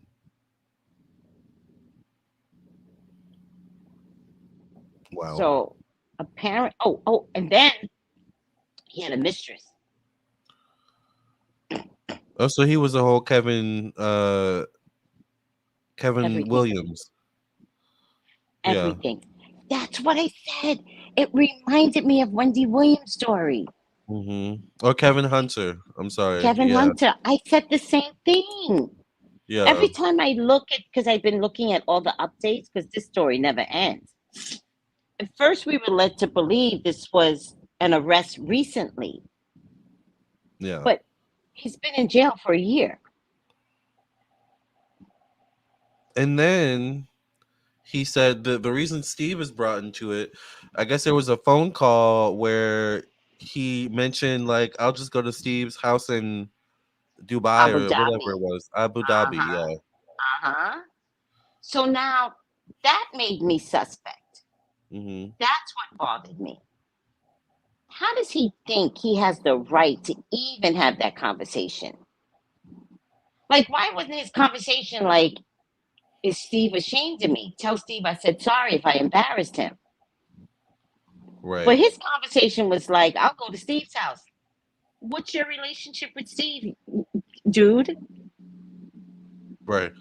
wow. So apparent. And then he had a mistress. Oh, so he was a whole Kevin Everything. Williams. Yeah. Everything. That's what I said. It reminded me of Wendy Williams' story. Or Kevin Hunter. I'm sorry. Kevin Yeah. Hunter. I said the same thing. Yeah. Every time I look at, because I've been looking at all the updates, because this story never ends. At first, we were led to believe this was an arrest recently, Yeah. but he's been in jail for a year. And then he said the reason Steve is brought into it, I guess there was a phone call where he mentioned like I'll just go to Steve's house in Dubai Abu or whatever Dhabi. it was. Abu Uh Dhabi, huh. yeah. Uh huh. So now that made me suspect. hmm That's what bothered me. How does he think he has the right to even have that conversation? Like, why wasn't his conversation like, is Steve ashamed of me? Tell Steve I said sorry if I embarrassed him. But Right. his conversation was like, I'll go to Steve's house. What's your relationship with Steve, dude? Right.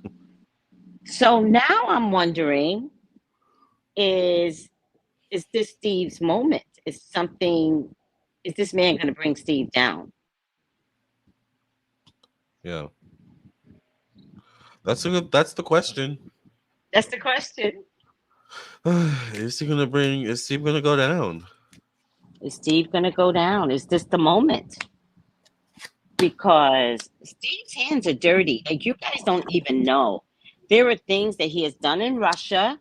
So now I'm wondering, is is this Steve's moment? Is this man going to bring Steve down? Yeah. That's the question. That's the question. Is Steve gonna go down? Is Steve going to go down? Is this the moment? Because Steve's hands are dirty. Like, you guys don't even know. There are things that he has done in Russia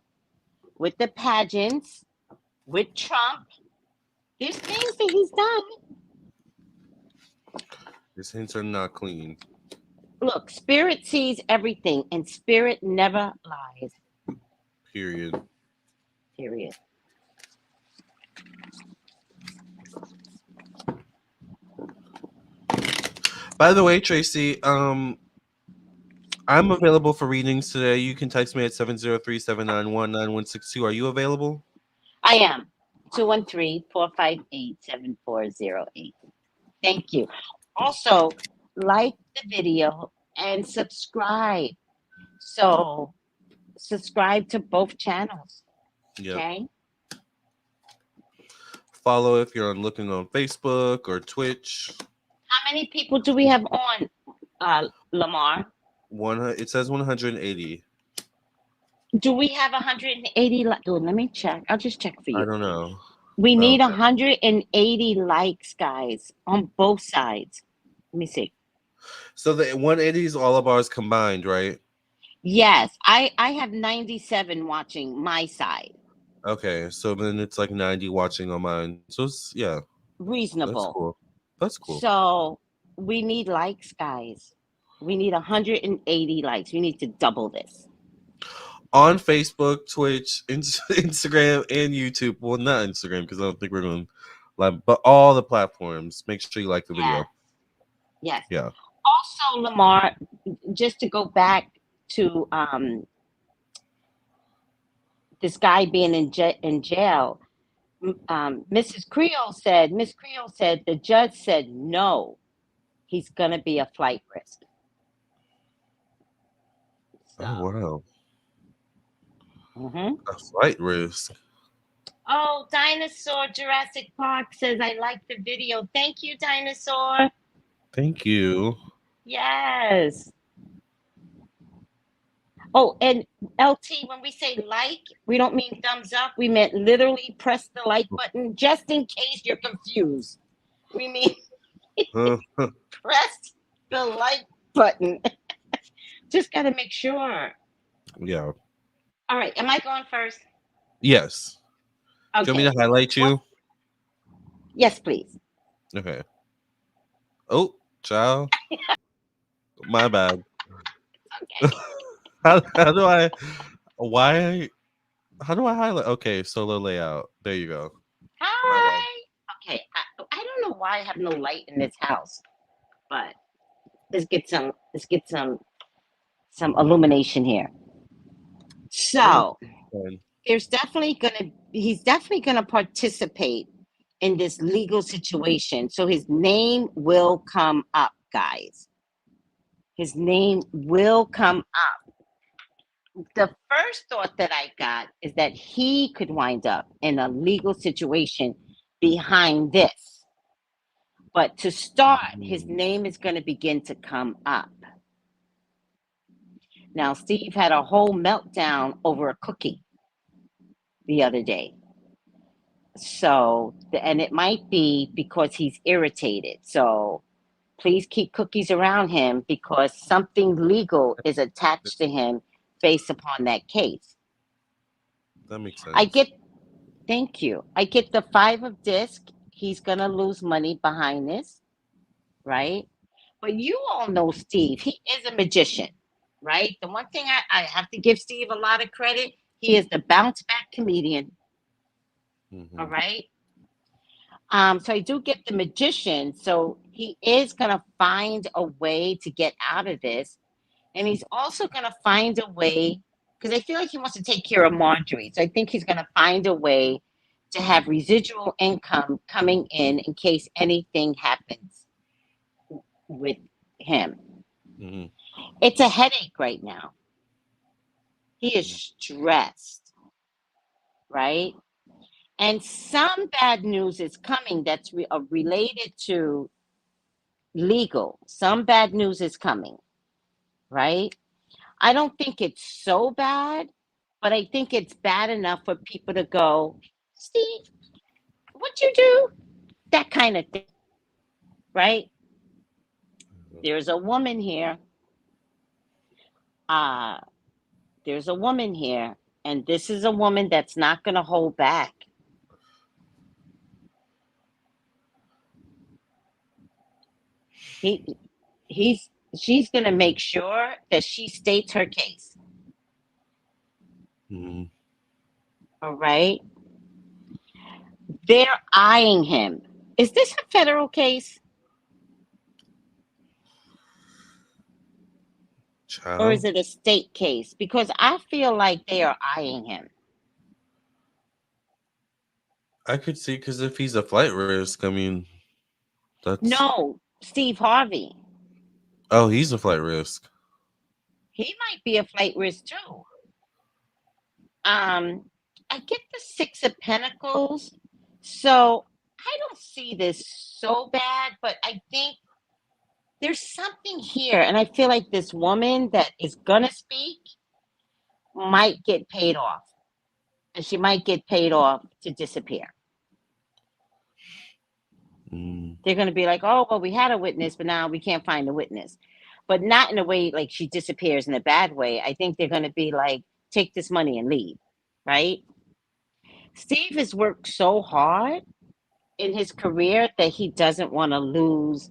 with the pageants, with Trump. There's things that he's done. His hands are not clean. Look, spirit sees everything, and spirit never lies. Period. Period. By the way, Tracy, I'm available for readings today. You can text me at 703-791-9162. Are you available? I am. 213-458-7408. Thank you. Also, like the video and subscribe. So, subscribe to both channels. Yep. Okay. Follow if you're looking on Facebook or Twitch. How many people do we have on, Lamarr? It says 180. Do we have 180? Let me check. I'll just check for I you. don't know. We need Okay. 180 likes, guys, on both sides. Let me see. So the 180 is all of ours combined, right? Yes, I have 97 watching my side. Okay, so then it's like 90 watching on mine. So it's, yeah, that's Reasonable. cool. That's cool. So we need likes, guys. We need 180 likes. We need to double this. On Facebook, Twitch, Instagram, and YouTube. Well, not Instagram because I don't think we're going to live, but all the platforms. Make sure you like the video. Yes. Yes. Yeah. Also, Lamar, just to go back to this guy being in jail, Miss Creole said the judge said no, he's gonna be a flight risk. So, Oh, wow. mhm. A flight risk. Oh, Dinosaur Jurassic Park says I like the video. Thank you, Dinosaur. Thank you. Yes. Oh, and LT, when we say like, we don't mean thumbs up. We meant literally press the like button just in case you're confused. We mean press the like button. Just got to make sure. Yeah. All right. Am I going first? Yes. Do you want me Okay. to highlight What? you? Yes, please. Okay. Oh, child. My bad. Okay. How do I? Why? How do I highlight? Okay, solo layout. There you go. My bad. Hi. Okay. I don't know why I have no light in this house, but let's get some illumination here. Oh, So fine. he's definitely gonna participate in this legal situation. So his name will come up, guys. His name will come up. The first thought that I got is that he could wind up in a legal situation behind this. But to start, his name is going to begin to come up. Now, Steve had a whole meltdown over a cookie the other day. So, and it might be because he's irritated. So, please keep cookies around him because something legal is attached to him based upon that case. That makes I sense. get, thank you. I get the five of disc. He's going to lose money behind this, right? But you all know Steve. He is a magician, right? The one thing I have to give Steve a lot of credit, he is the bounce back comedian, all Hmm. right? So I do get the magician. So he is going to find a way to get out of this. And he's also going to find a way, because I feel like he wants to take care of Marjorie. So I think he's going to find a way to have residual income coming in case anything happens with him. Hmm. It's a headache right now. He is stressed, right? And some bad news is coming that's related to legal. Some bad news is coming, right? I don't think it's so bad, but I think it's bad enough for people to go, Steve, what you do? That kind of thing, right? There's a woman here. Uh, there's a woman here, and this is a woman that's not going to hold back. He, he's, she's going to make sure that she states her case. Hmm. All right. They're eyeing him. Is this a federal case or is Child. it a state case? Because I feel like they are eyeing him. I could see because if he's a flight risk, I mean, that's. No, Steve Harvey. Oh, he's a flight risk. He might be a flight risk too. Um, I get the Six of Pentacles. So I don't see this so bad, but I think there's something here. And I feel like this woman that is going to speak might get paid off. And she might get paid off to disappear. Mm. They're going to be like, oh, well, we had a witness, but now we can't find a witness. But not in a way like she disappears in a bad way. I think they're going to be like, take this money and leave, right? Steve has worked so hard in his career that he doesn't want to lose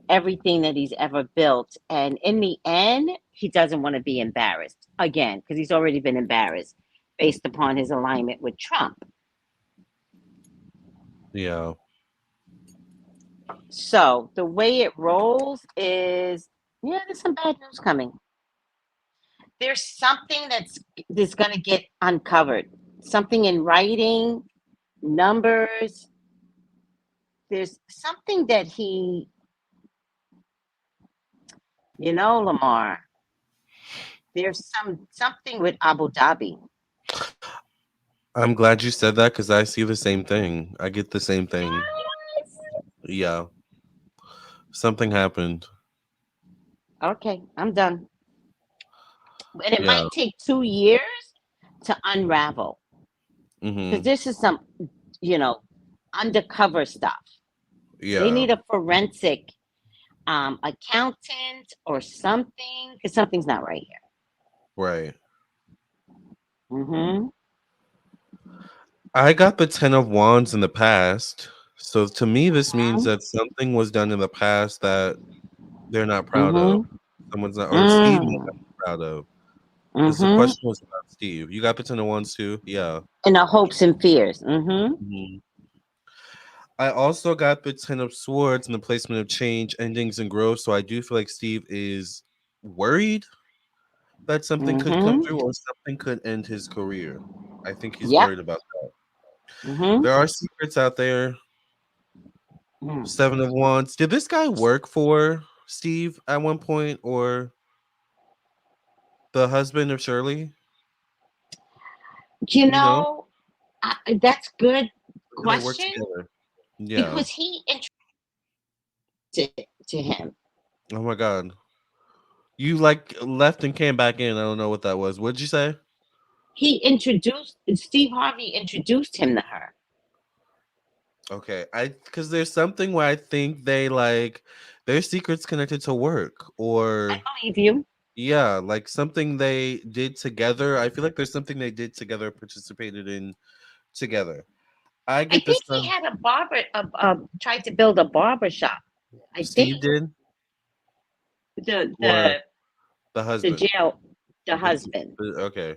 everything that he's ever built. And in the end, he doesn't want to be embarrassed again because he's already been embarrassed based upon his alignment with Trump. Yeah. So the way it rolls is, yeah, there's some bad news coming. There's something that's going to get uncovered. Something in writing, numbers. There's something that Lamarr. There's something with Abu Dhabi. I'm glad you said that because I see the same thing. I get the same thing. Yes. Yeah. Something happened. Okay, I'm done. And it Yeah. might take 2 years to unravel because Mm-hmm. this is some, you know, undercover stuff. They Yeah. need a forensic accountant or something because something's not right here. Right. Mm-hmm. I got the 10 of Wands in the past. So to me, this means that something was done in the past that they're not proud of. Mm-hmm. Someone's not, or Steve may not Mm. be proud of. Because the Mm-hmm. question was about Steve. You got the 10 of Wands too? Yeah. And the hopes and fears. Mm-hmm. Mhm. I also got the 10 of Swords and the placement of change, endings, and growth. So I do feel like Steve is worried that something could come Mm-hmm. through or something could end his career. I think he's Yep. worried about that. Mm-hmm. There are secrets out there. Mm. 7 of Wands. Did this guy work for Steve at one point or the husband of Shirley? You You know? know, that's good Or they work question together. Yeah. because he introduced it to him. Oh my god. You like left and came back in. I don't know what that was. What'd you say? Steve Harvey introduced him to her. Okay. I because there's something where I think they like their secrets connected to work I or believe you. yeah, like something they did together. I feel like there's something they did together, participated in together. I I get this think he from had tried to build a barber shop. I think Steve did the or the the the husband. jail, the The, husband. okay.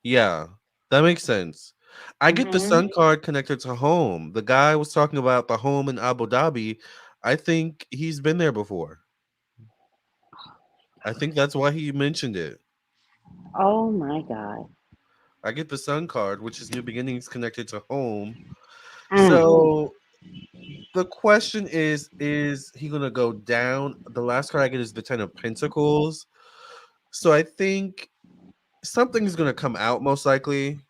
Yeah, that makes sense. I get the Hmm. sun card connected to home. The guy was talking about the home in Abu Dhabi. I think he's been there before. I think that's why he mentioned it. Oh my God. I get the sun card, which is new beginnings connected to home. Mm. So the question is he gonna go down? The last card I get is the 10 of Pentacles. So I think something's gonna come out most likely.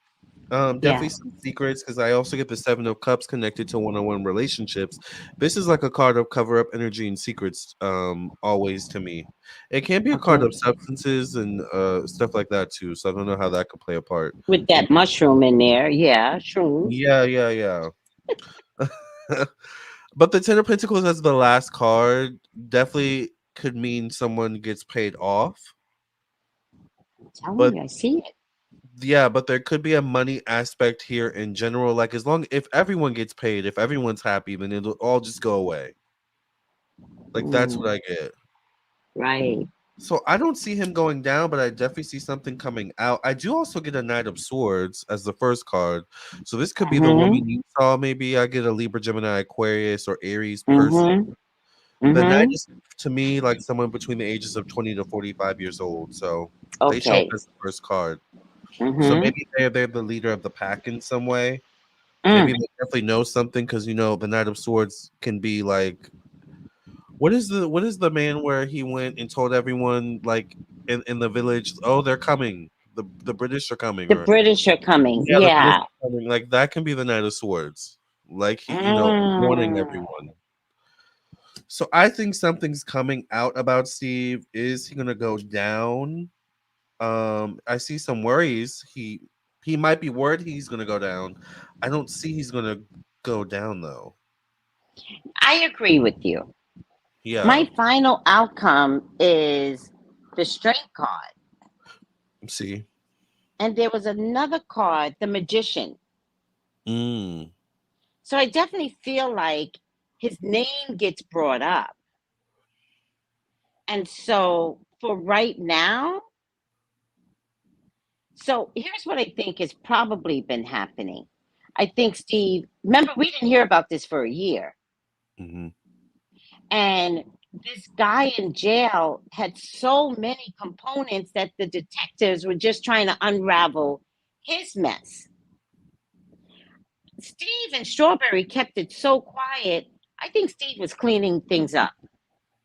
Yeah. Definitely some secrets because I also get the 7 of Cups connected to one-on-one relationships. This is like a card of cover up energy and secrets. Always to me, it can be a card Okay. of substances and stuff like that too. So I don't know how that could play a part. With In that mushroom in there. Yeah, shrooms. yeah, yeah, yeah. But the 10 of Pentacles as the last card definitely could mean someone gets paid off. I'm telling But you, I see it. yeah, but there could be a money aspect here in general. Like as long if everyone gets paid, if everyone's happy, then it'll all just go away. Like that's what Mm. I get. Right. So I don't see him going down, but I definitely see something coming out. I do also get a Knight of Swords as the first card. So this could be the Mm-hmm. woman you saw. Maybe I get a Libra, Gemini, Aquarius, or Aries person. Mm-hmm. The Knight Mm-hmm. is to me like someone between the ages of 20 to 45 years old. So they show up Okay. as the first card. So Mm-hmm. maybe they're the leader of the pack in some way. Maybe Mm. they definitely know something because the Knight of Swords can be like what is the man where he went and told everyone like in the village, oh they're coming. The British are coming The or British are coming. yeah, the British Yeah. are coming. Like that can be the Knight of Swords. Like he, warning Mm. everyone. So I think something's coming out about Steve. Is he gonna go down? I see some worries. He might be worried he's gonna go down. I don't see he's gonna go down though. I agree with you. Yeah. My final outcome is the strength card. See. And there was another card, the magician. Mm. So I definitely feel like his name gets brought up. And so for right now, so here's what I think has probably been happening. I think Steve, remember, we didn't hear about this for a year. Hmm. And this guy in jail had so many components that the detectives were just trying to unravel his mess. Steve and Strawberry kept it so quiet. I think Steve was cleaning things up.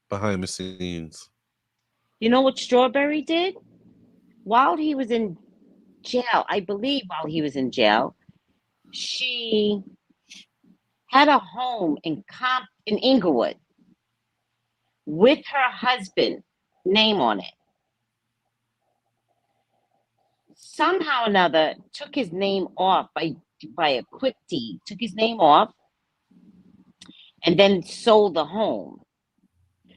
Behind the scenes. You know what Strawberry did? While he was in jail, I believe while he was in jail, she had a home in Inglewood with her husband name on it. Somehow or another took his name off by a quick deed, took his name off and then sold the home.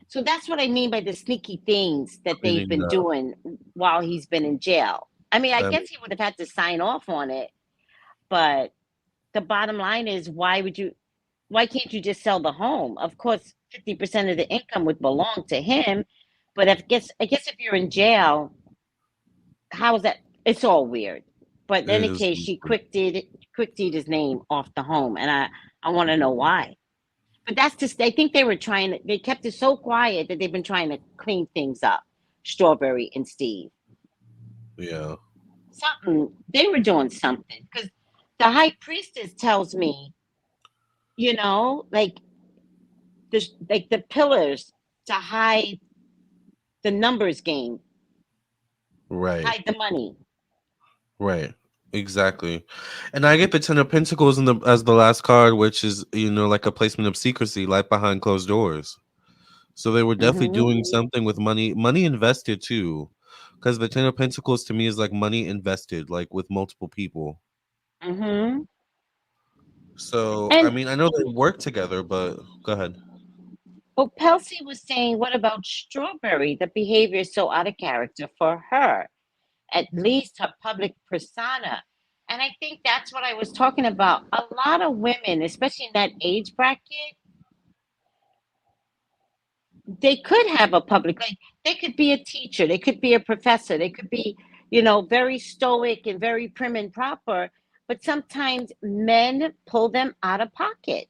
So that's what I mean by the sneaky things that they've Cleaning been up. doing while he's been in jail. I mean, I That guess he would have had to sign off on it, but the bottom line is why can't you just sell the home? Of course, 50% of the income would belong to him, but I guess if you're in jail, how is that? It's all weird. But in any is. case, she quick deed his name off the home, and I want to know why. But that's just I think they kept it so quiet that they've been trying to clean things up. Strawberry and Steve, Yeah. something they were doing something because the high priestess tells me, like the pillars to hide the numbers game, Right. hide the money. Right. Exactly. And I get the Ten of Pentacles in the as the last card, which is, like a placement of secrecy, life behind closed doors. So they were definitely Mm-hmm. doing something with money invested too. Because the Ten of Pentacles to me is like money invested, like with multiple people. Mm-hmm. So I And mean, I know they work together, but go ahead. Pelsi was saying, what about Strawberry? The behavior is so out of character for her, at least her public persona. And I think that's what I was talking about. A lot of women, especially in that age bracket, they could have a public, like they could be a teacher, they could be a professor, they could be, very stoic and very prim and proper. But sometimes men pull them out of pocket.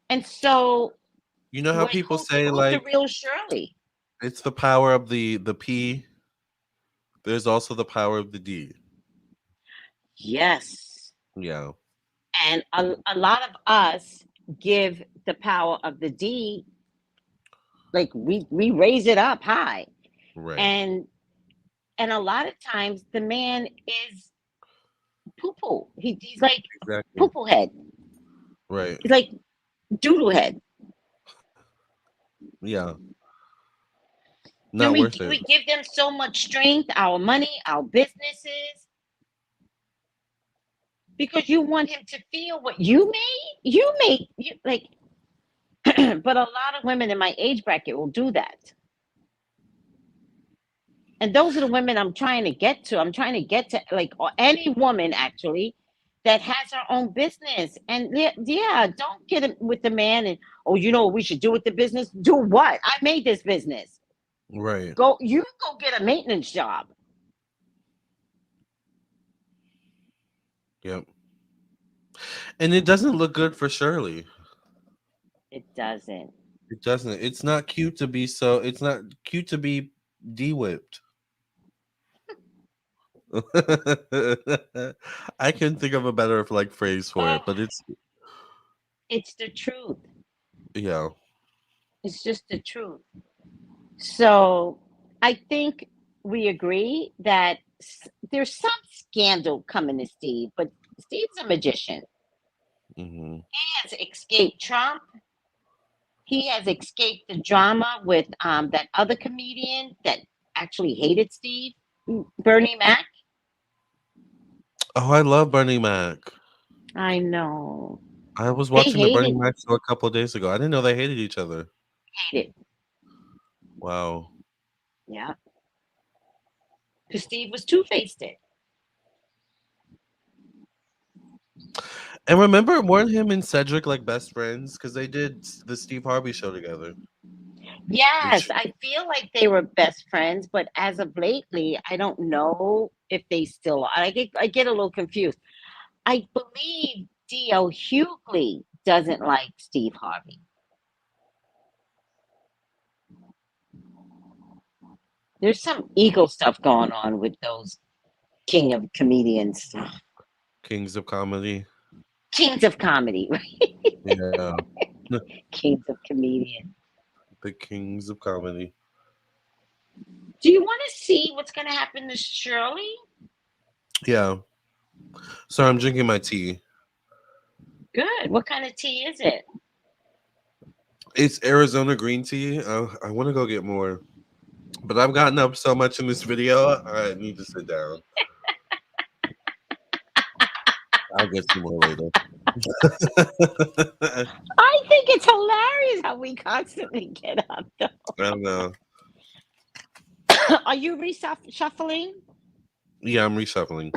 And so, You know how people say who's the like real Shirley? it's the power of the P. There's also the power of the D. Yes. Yeah. And a lot of us give the power of the D, like we raise it up high. Right. And a lot of times the man is poo poo. He's like Exactly. poo poo head. Right. He's like doodle head. Yeah. And Not we worth it. we give them so much strength, our money, our businesses, because you want him to feel what you made. You make you like, but a lot of women in my age bracket will do that. And those are the women I'm trying to get to. I'm trying to get to like any woman actually that has her own business. And yeah, don't get it with the man and oh, you know what we should do with the business? Do what? I made this business. Right. Go get a maintenance job. Yep. And it doesn't look good for Shirley. It doesn't. It doesn't. It's not cute to be so. It's not cute to be de-whipped. I can think of a better like phrase for Oh, it, but it's it's the truth. yeah. It's just the truth. So I think we agree that there's some scandal coming to Steve, but Steve's a magician. Hmm. He has escaped Trump. He has escaped the drama with that other comedian that actually hated Steve, Bernie Mac. Oh, I love Bernie Mac. I know. I was They watching the Bernie hated Mac show a couple days ago. I didn't know they hated each other. hated. Wow. Yeah. Because Steve was two faced it. And remember, weren't him and Cedric like best friends? Because they did the Steve Harvey show together. Yes, Which I feel like they were best friends, but as of lately, I don't know if they still are. I get a little confused. I believe Dio Hughley doesn't like Steve Harvey. There's some ego stuff going on with those king of comedians, Kings of Comedy. kings of comedy, right? Yeah. Kings of comedian. The Kings of Comedy. Do you want to see what's going to happen to Shirley? Yeah. So I'm drinking my tea. Good. What kind of tea is it? It's Arizona green tea. I want to go get more. But I've gotten up so much in this video, I need to sit down. I'll get some more later. I I think it's hilarious how we constantly get up. don't know. Are you reshuffling? Yeah, I'm reshuffling.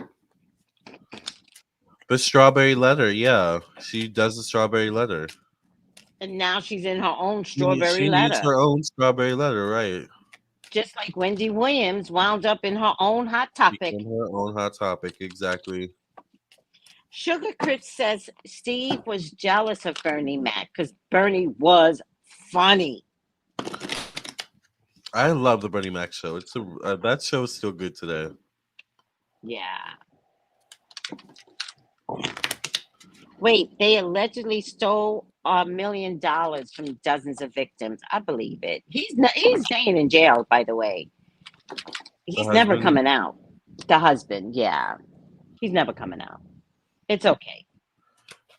The strawberry letter, yeah. She does the strawberry letter. And now she's in her own She strawberry needs letter. her own strawberry letter, right? Just like Wendy Williams wound up in her own hot topic. Become her own hot topic, exactly. Sugar Chris says Steve was jealous of Bernie Mac because Bernie was funny. I love the Bernie Mac show. It's a that show is still good today. Yeah. Wait, they allegedly stole $1 million from dozens of victims. I believe it. He's staying in jail, by the way. The He's never husband coming out. The husband, yeah. He's never coming out. It's okay.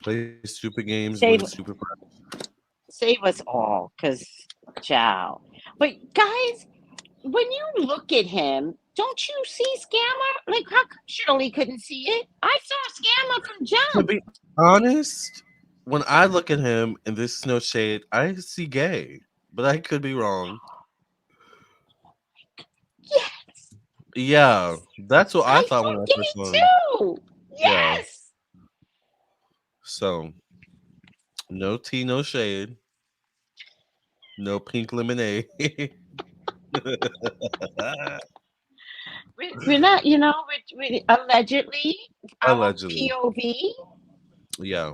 plays stupid games, wins Save stupid prizes. save us all, cause ciao. But guys, when you look at him, don't you see scammer? Like how come Shirley couldn't see it? I saw scammer from To jump. be honest, when I look at him, and this is no shade, I see gay, but I could be wrong. Yes, Yeah, that's what I I thought when I think first saw him. gay too. Yeah, Yes. so no tea, no shade, no pink lemonade. We're not, we allegedly our Allegedly, POV. yeah.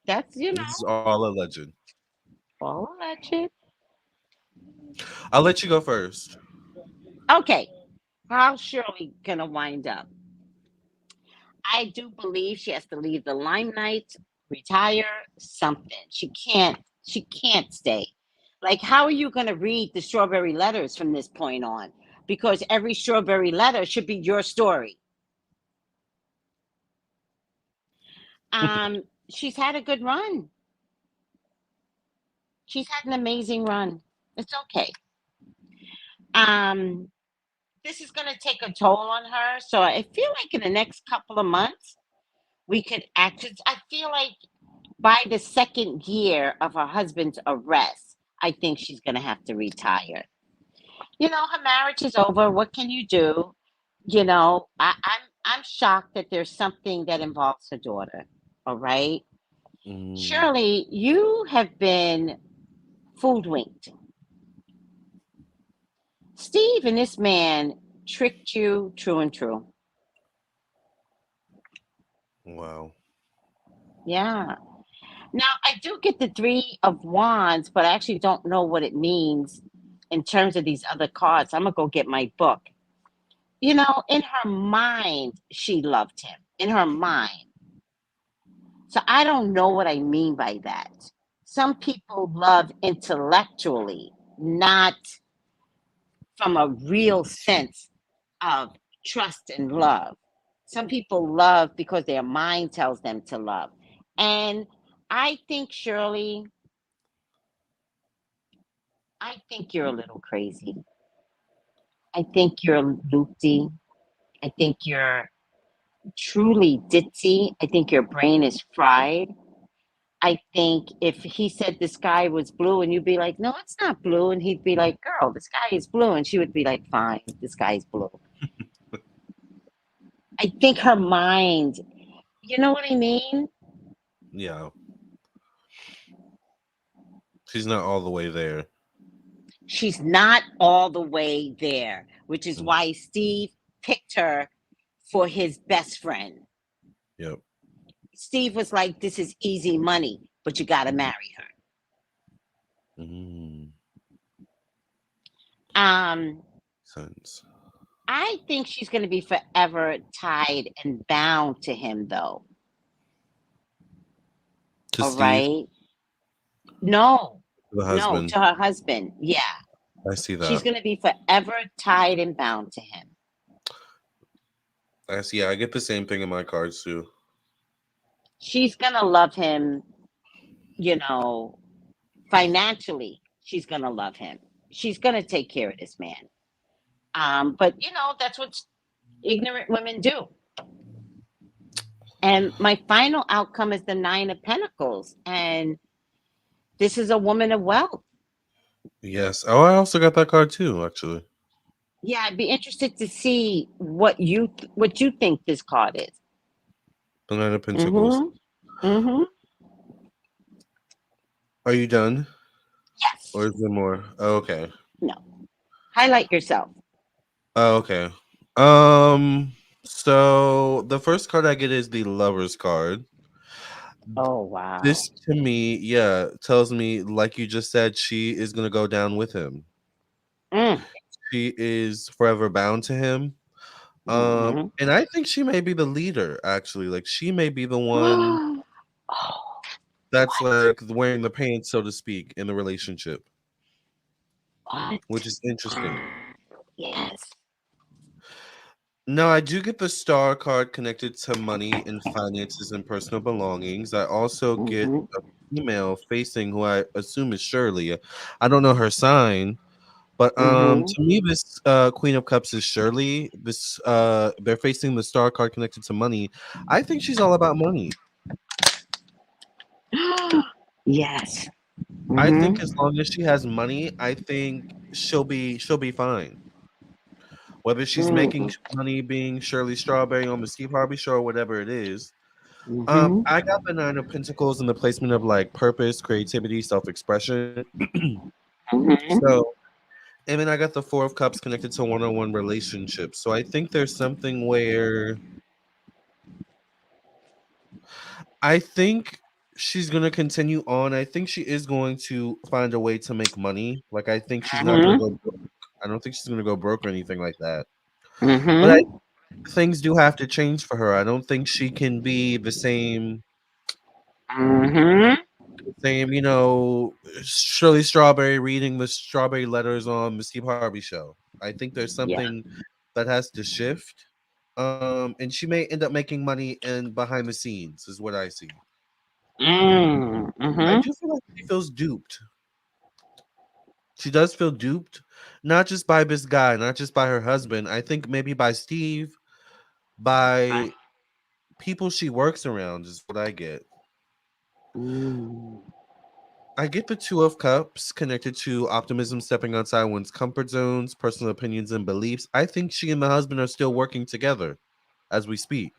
That's This is all alleged. all alleged. I'll let you go first. Okay, how's Shirley gonna wind up? I do believe she has to leave the limelight, retire, something. She can't stay. Like, how are you gonna read the strawberry letters from this point on? Because every strawberry letter should be your story. She's had a good run. She's had an amazing run. It's okay. Um, this is gonna take a toll on her. So I feel like in the next couple of months, we could actually I feel like by the second year of her husband's arrest, I think she's going to have to retire. Her marriage is over. What can you do? I'm shocked that there's something that involves her daughter. All right, Mm, Shirley, you have been food winked. Steve and this man tricked you true and true. wow. Yeah. Now I do get the three of wands, but I actually don't know what it means in terms of these other cards. I'm gonna go get my book. In her mind, she loved him. In her mind. So I don't know what I mean by that. Some people love intellectually, not from a real sense of trust and love. Some people love because their mind tells them to love. And I think, Shirley, I think you're a little crazy. I think you're loopy. I think you're truly ditzy. I think your brain is fried. I think if he said the sky was blue and you'd be like, no, it's not blue. And he'd be like, girl, the sky is blue. And she would be like, fine, the sky is blue. I think her mind, you know what I mean? Yeah, she's not all the way there. She's not all the way there, which is Mm, why Steve picked her for his best friend. yep. Steve was like, "This is easy money, but you got to marry her." Mm, Um, sense. I think she's going to be forever tied and bound to him, though. To All Steve, right? No, the no, husband. to her husband. Yeah. I see She's that. going to be forever tied and bound to him. I see. Yeah, I get the same thing in my cards too. She's going to love him, you know, financially. She's going to love him. She's going to take care of this man. But, that's what ignorant women do. And my final outcome is the Nine of Pentacles. And this is a woman of wealth. Yes. Oh, I also got that card too. Actually, Yeah, I'd be interested to see what you think this card is. the Nine of Pentacles. Mm-hmm. Mm-hmm. Are you done, or Yes. is there more? Oh, okay. No. Highlight yourself. Oh, okay. Um. So the first card I get is the Lovers card. Oh wow. This to me, yeah, tells me, like you just said, she is gonna go down with him. Mm. She is forever bound to him. Mm-hmm. And I think she may be the leader, actually. Like she may be the one Oh, that's like wearing the pants, so to speak, in the relationship, which what? is interesting. Yes. No, I do get the star card connected to money and finances and personal belongings. I also get Mm-hmm. a female facing who I assume is Shirley. I don't know her sign, but Mm-hmm. to me this Queen of Cups is Shirley. This they're facing the star card connected to money. I think she's all about money. Yes. I think as Mm-hmm. long as she has money, I think she'll be fine. Whether she's making Mm-hmm. money being Shirley Strawberry on the Steve Harvey show or whatever it is. Mm-hmm. I got the Nine of Pentacles in the placement of like purpose, creativity, self-expression. Mm-hmm. So, and then I got the Four of Cups connected to one-on-one relationships. So I think there's something where I think she's gonna continue on. I think she is going to find a way to make money. Like I think she's not gonna Mm-hmm. go broke. I don't think she's gonna go broke or anything like that. But I Mm-hmm. things do have to change for her. I don't think she can be the Mm-hmm. same, Shirley Strawberry reading the strawberry letters on the Steve Harvey show. I think there's Yeah. something that has to shift. And she may end up making money and behind the scenes is what I see. I Mm-hmm. do feel like she feels duped. She does feel duped, not just by this guy, not just by her husband. I think maybe by Steve, by people she works around is what I get. Mm. I get the Two of Cups connected to optimism, stepping outside one's comfort zones, personal opinions, and beliefs. I think she and the husband are still working together as we speak.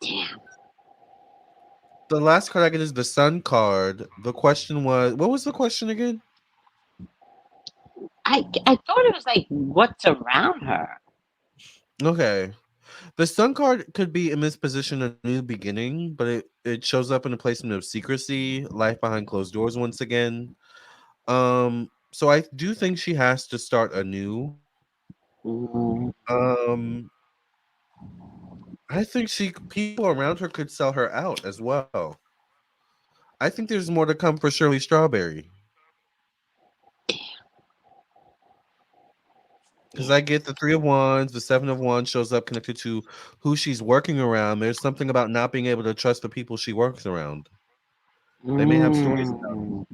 Damn. The last card I get is the Sun card. The question was, what was the question again? I thought it was like what's around her. Okay. The Sun card could be in this position a new beginning, but it shows up in a placement of secrecy, life behind closed doors once again. So I do think she has to start anew. Mm. Um, I think people around her could sell her out as well. I think there's more to come for Shirley Strawberry because Yeah. I get the Three of Wands, the Seven of Wands shows up connected to who she's working around. There's something about not being able to trust the people she works around. They may have stories about it. Mm.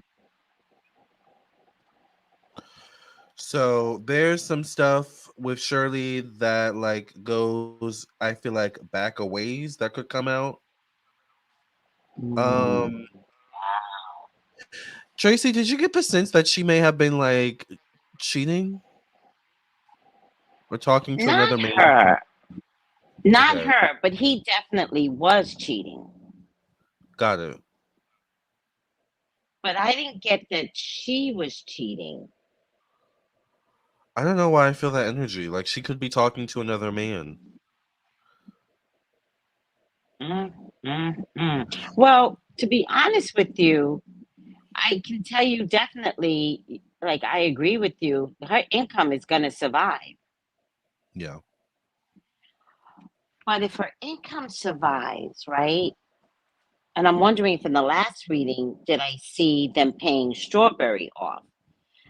So there's some stuff with Shirley that like goes, I feel like back a ways that could come out. Mm. Um, Tracy, did you get the sense that she may have been like cheating or talking to Not another man? her. Not Okay. her, but he definitely was cheating. Got it. But I didn't get that she was cheating. I don't know why I feel that energy. Like she could be talking to another man. Mm, Well, to be honest with you, I can tell you definitely, like, I agree with you. Her income is going to survive. Yeah. But if her income survives, right? And I'm wondering if in the last reading, did I see them paying Strawberry off?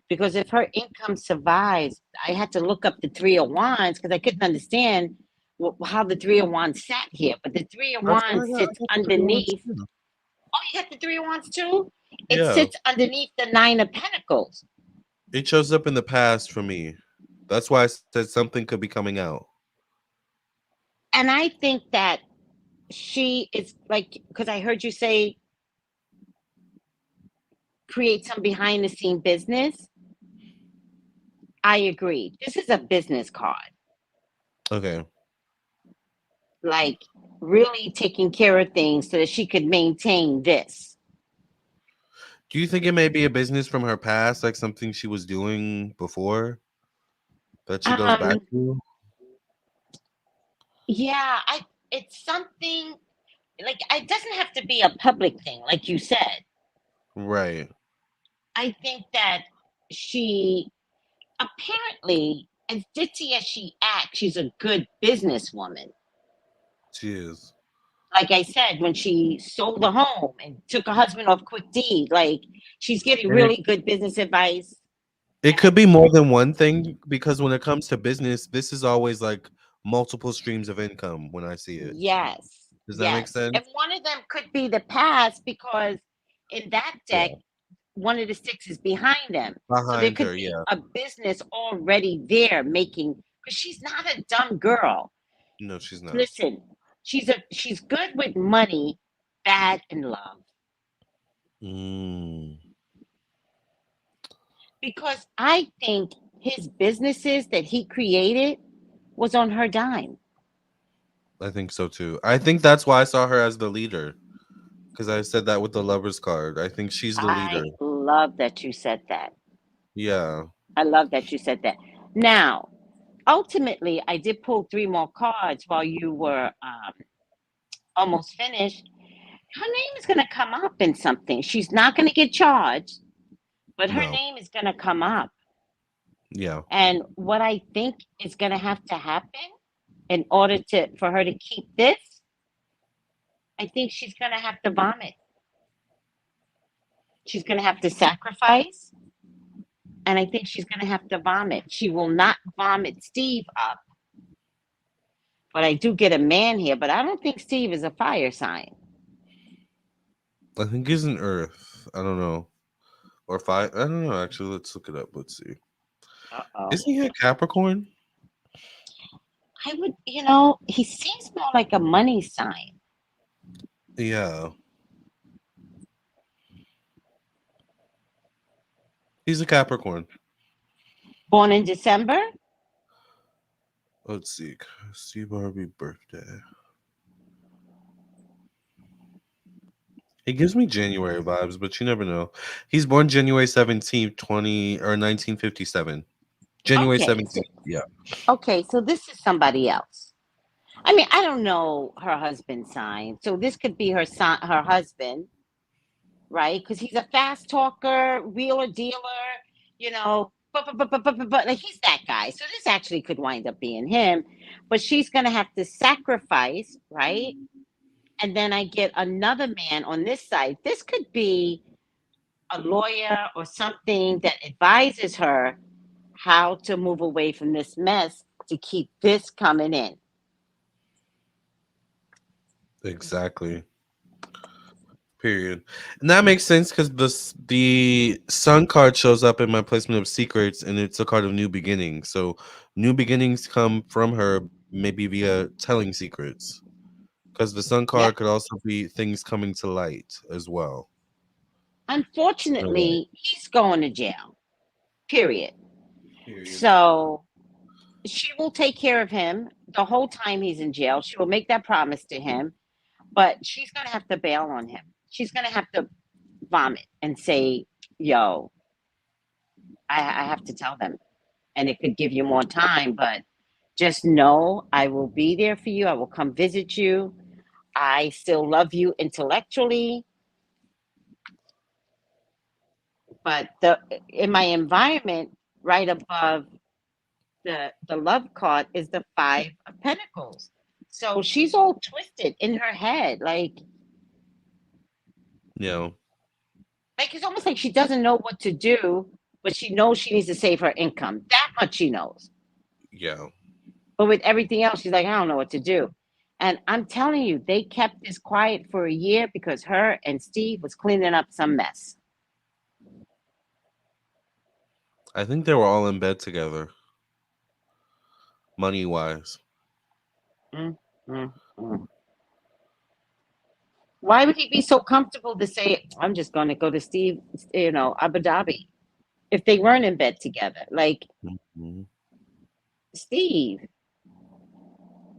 Because if her income survives, I had to look up the Three of Wands because I couldn't understand how the Three of Wands sat here. But the Three of That's what I Wands got. I sits got the three ones underneath. too. Oh, you got the Three of Wands too? It Yeah. sits underneath the Nine of Pentacles. It shows up in the past for me. That's why I said something could be coming out. And I think that she is like, because I heard you say create some behind the scene business. I agree. This is a business card, Okay. like really taking care of things so that she could maintain this. Do you think it may be a business from her past, like something she was doing before that she goes back Um, to? yeah, it's something like it doesn't have to be a public thing, like you said. Right. I think that she apparently, as ditzy as she acts, she's a good businesswoman. She is. Like I said, when she sold the home and took her husband off quick deed, like she's getting And really good business advice. it could be more than one thing because when it comes to business, this is always like multiple streams of income when I see it. Yes, Does that make yes. And sense? one of them could be the past because in that deck, Yeah. one of the six is behind them. So there Behind could her, be yeah. a business already there making, because she's not a dumb girl. No, she's not. Listen, she's good with money, bad in love. Mm, Because I think his businesses that he created was on her dime. I think so too. I think that's why I saw her as the leader because I said that with the lovers card. I think she's the leader. I love that you said that. Yeah. I love that you said that. Now, ultimately, I did pull three more cards while you were almost finished. Her name is going to come up in something. She's not going to get charged, but her No. name is going to come up. Yeah. And what I think is going to have to happen in order to for her to keep this, I think she's going to have to vomit. She's going to have to sacrifice, and I think she's going to have to vomit. She will not vomit Steve up, but I do get a man here, but I don't think Steve is a fire sign. I think he's an Earth. I don't know. Or five. I don't know. Actually, let's look it up. Let's see. Uh-oh. Isn't he a Capricorn? I would, he seems more like a money sign. Yeah. He's a Capricorn. Born in December? Let's see. Steve Harvey birthday. He gives me January vibes, but you never know. He's born January 17th, 1957. January Okay. 17th. Yeah. Okay, so this is somebody else. I mean, I don't know her husband's sign. So this could be her son, her husband, right? Because he's a fast talker, wheeler dealer, but like he's that guy. So this actually could wind up being him. But she's gonna have to sacrifice, right? And then I get another man on this side. This could be a lawyer or something that advises her how to move away from this mess to keep this coming in. Exactly. Period. And that makes sense because the Sun card shows up in my placement of secrets, and it's a card of new beginnings. So new beginnings come from her, maybe via telling secrets. Because the Sun Yep. card could also be things coming to light as well. All right. Unfortunately, he's going to jail. Period. Period. So she will take care of him the whole time he's in jail. She will make that promise to him, but she's going to have to bail on him. she's gonna have to vomit and say, "Yo, I have to tell them," and it could give you more time, but just know I will be there for you. I will come visit you. I still love you intellectually, but the in my environment, right above the love card is the 5 of Pentacles. So she's all twisted in her head, You know, like it's almost like she doesn't know what to do, but she knows she needs to save her income. That much she knows. yeah. But with everything else, she's like, I don't know what to do. And I'm telling you, they kept this quiet for a year because her and Steve was cleaning up some mess. I think they were all in bed together, money wise. Mm, mm, mm. Why would he be so comfortable to say, I'm just going to go to Steve, Abu Dhabi, if they weren't in bed together? Like, Hmm. Steve.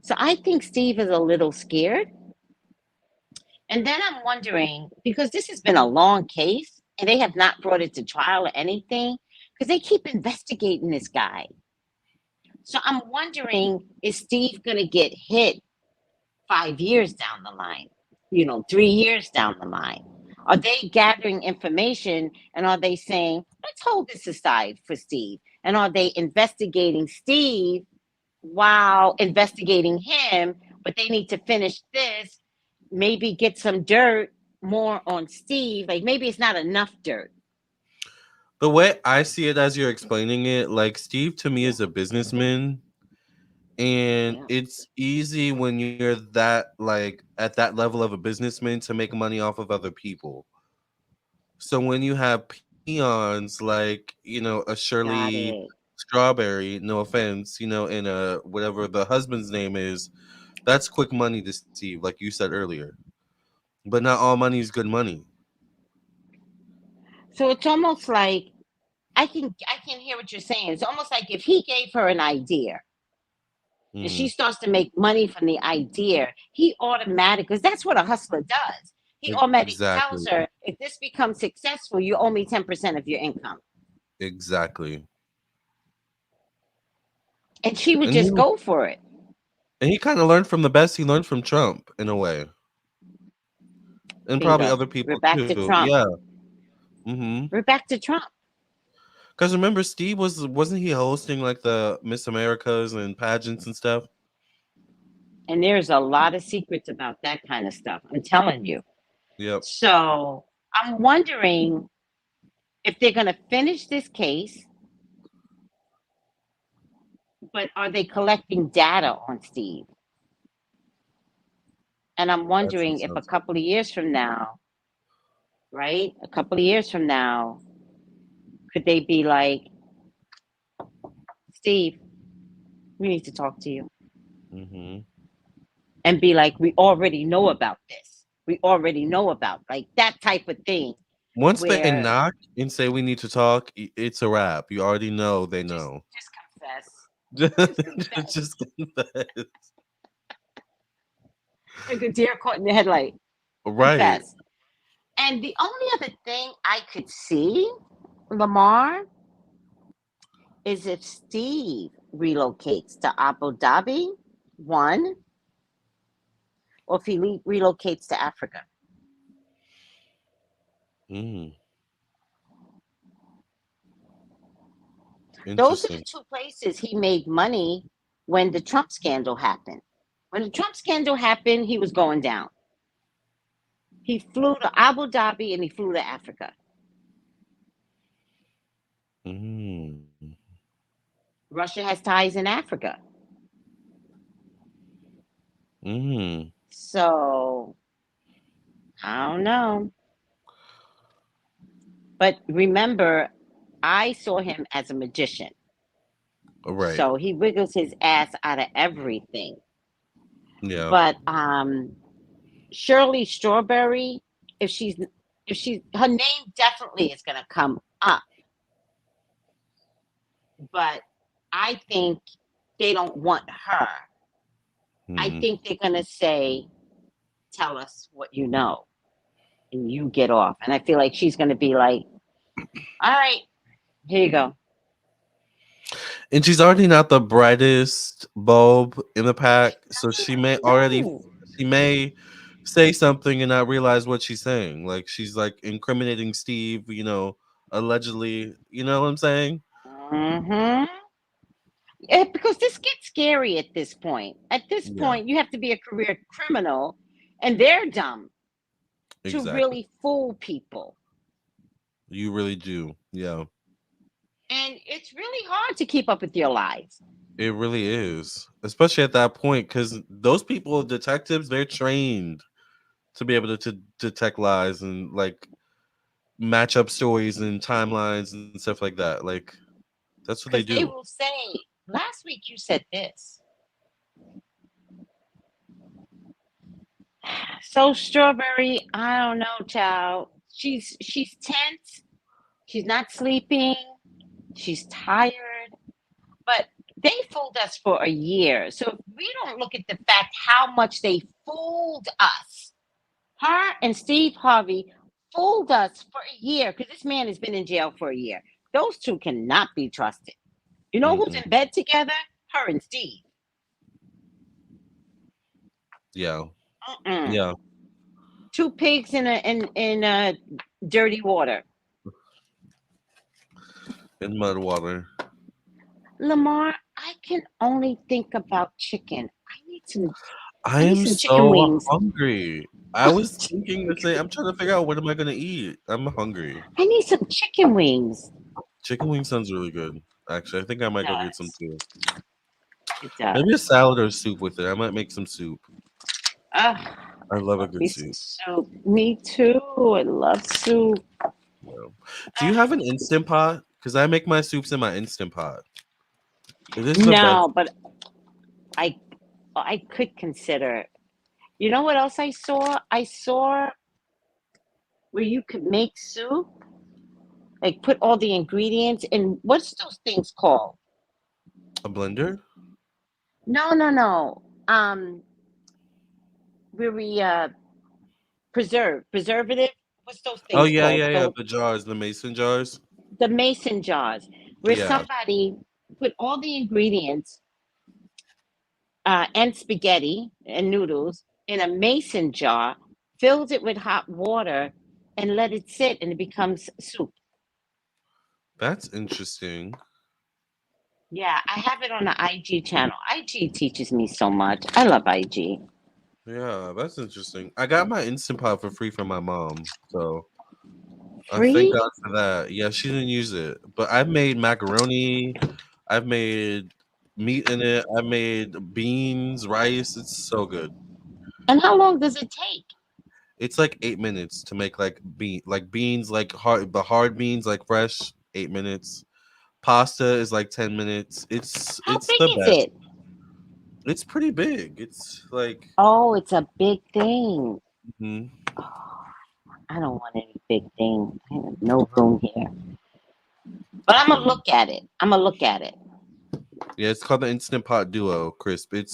So I think Steve is a little scared. And then I'm wondering, because this has been a long case and they have not brought it to trial or anything, because they keep investigating this guy. So I'm wondering, is Steve going to get hit 5 years down the line, 3 years down the line? Are they gathering information and are they saying, let's hold this aside for Steve? And are they investigating Steve while investigating him? But they need to finish this, maybe get some dirt more on Steve. Like maybe it's not enough dirt. The way I see it as you're explaining it, like Steve to me Yeah, is a businessman, and yeah. it's easy when you're that like at that level of a businessman to make money off of other people. So when you have peons like, a Got Shirley it. Strawberry, no offense, and a whatever the husband's name is, that's quick money to Steve, like you said earlier. But not all money is good money. So it's almost like I can hear what you're saying. It's almost like if he gave her an idea and Mm, she starts to make money from the idea, he automatic because that's what a hustler does. He automatic exactly. tells her, if this becomes successful, you owe me 10% of your income. Exactly. And she would And he just go for it. and he kind of learned from the best. He learned from Trump in a way. And probably Bingo. other We're people back to too. Trump. Yeah. Mhm. We're back to Trump. Cuz remember Steve wasn't he hosting like the Miss Americas and pageants and stuff? And there's a lot of secrets about that kind of stuff. I'm telling you. Yep. So I'm wondering if they're going to finish this case, but are they collecting data on Steve? And I'm That's what wondering if a sounds like. couple of years from now, right? A couple of years from now, could they be like, Steve, we need to talk to you? Mhm. And be like, we already know about this. We already know about like that type of thing Once they where knock and say we need to talk, it's a wrap. You already know they just know. just confess. Just just confess. just confess. Like a deer caught in the headlight. Right. Confess. And the only other thing I could see, Lamar, is if Steve relocates to Abu Dhabi, one, or if he relocates to Africa. Mm, Those are interesting. the two places he made money when the Trump scandal happened. When the Trump scandal happened, he was going down. He flew to Abu Dhabi and he flew to Africa. Mm, Russia has ties in Africa. mm. So I don't know. But remember, I saw him as a magician. Right. So he wiggles his ass out of everything. Yeah. But Shirley Strawberry, if she's her name definitely is gonna come up. But I think they don't want her. I Mm, think they're gonna say, tell us what you know. and you get off. And I feel like she's going to be like, all right, here you go. And she's already not the brightest bulb in the pack, so No. she may say something and not realize what she's saying. Like she's like incriminating Steve, allegedly. You know what I'm saying? Hmm. Because this gets scary at this point. At this Yeah, point, you have to be a career criminal, and they're dumb to exactly. really fool people. You really do. Yeah, And it's really hard to keep up with your lives. it really is, especially at that point, because those people, detectives, they're trained to be able to detect lies and like match up stories and timelines and stuff like that. Like that's what they Because do. they will say, last week you said this. So Strawberry, I don't know, child. She's tense. She's not sleeping. She's tired. But they fooled us for a year. So if we don't look at the fact how much they fooled us, her and Steve Harvey fooled us for a year because this man has been in jail for a year. Those two cannot be trusted. You know who's Mm-mm. in bed together? Her and Steve. Yeah, Mm-mm. yeah, Two pigs in a dirty water. in mud water. Lamarr, I can only think about chicken. I I need am some chicken so wings. hungry. I was thinking the same. I'm trying to figure out what am I gonna eat. I'm hungry. I need some chicken wings. Chicken wing sounds really good. Actually, I think I It might go get some does. too. It Maybe a does. salad or soup with it. I might make some soup. Ugh, I love a love good me some soup. soup. Me too. I love soup. Yeah. Do you have Ugh. an instant pot? Because I make my soups in my instant pot. It is the best. No, but I I could consider. You know what else I saw? I saw where you could make soup, like put all the ingredients in. What's those things called? A blender? No, no, no. Where we preservative. What's those Oh things yeah, called? yeah, yeah. Those The jars, the mason jars. the mason jars, where Yeah, somebody put all the ingredients and spaghetti and noodles in a mason jar, fills it with hot water, and let it sit, and it becomes soup. that's interesting. Yeah, I have it on the IG channel. IG teaches me so much. I love IG. Yeah, that's interesting. I got my instant pot for free from my mom, so I thank Free? God for that. Yeah, she didn't use it, but I've made macaroni. I've made meat in it. I made beans, rice. It's so good. And how long does it take? It's like 8 minutes to make like beans, like hard beans, like fresh. 8 minutes. Pasta is like 10 minutes. It's How it's big the is best. it? It's pretty big. It's like Oh, it's a big thing. mhm. Oh, I don't want any big thing. I have no room here. But I'm gonna Yeah. look at it. I'm gonna look at it. Yeah, it's called the Instant Pot Duo Crisp. It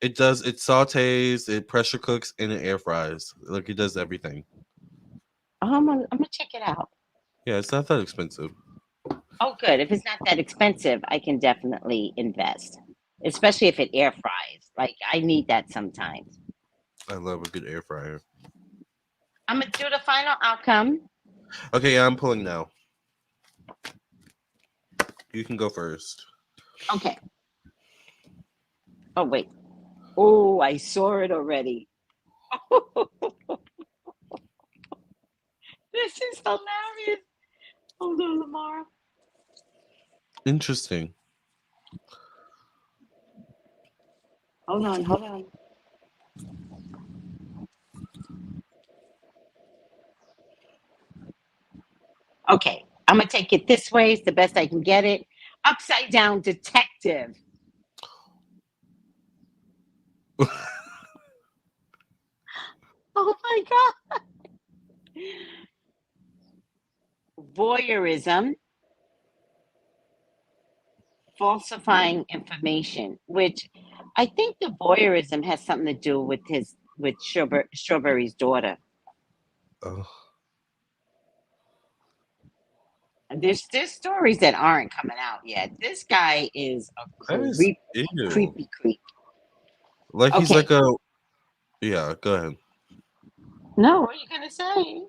sautés, it pressure cooks, and it air fries. Like it does everything. Oh, I'm gonna check it out. Yeah, it's not that expensive. Oh, good. If it's not that expensive, I can definitely invest, especially if it air fries. Like I need that sometimes. I love a good air fryer. I'm gonna do the final outcome. Okay, yeah, I'm pulling now. You can go first. Okay. Oh wait. Oh, I saw it already. This is hilarious. Hold on, Lamar. Interesting. Hold on, hold on. Okay, I'm gonna take it this way. It's the best I can get it. Upside down detective. Oh my god. Voyeurism, falsifying information, which I think the voyeurism has something to do with Strawberry's daughter. Oh, There's stories that aren't coming out yet. This guy is a that is ew. creepy creep. Like he's Okay. like a yeah. Go ahead. No, what are you gonna say?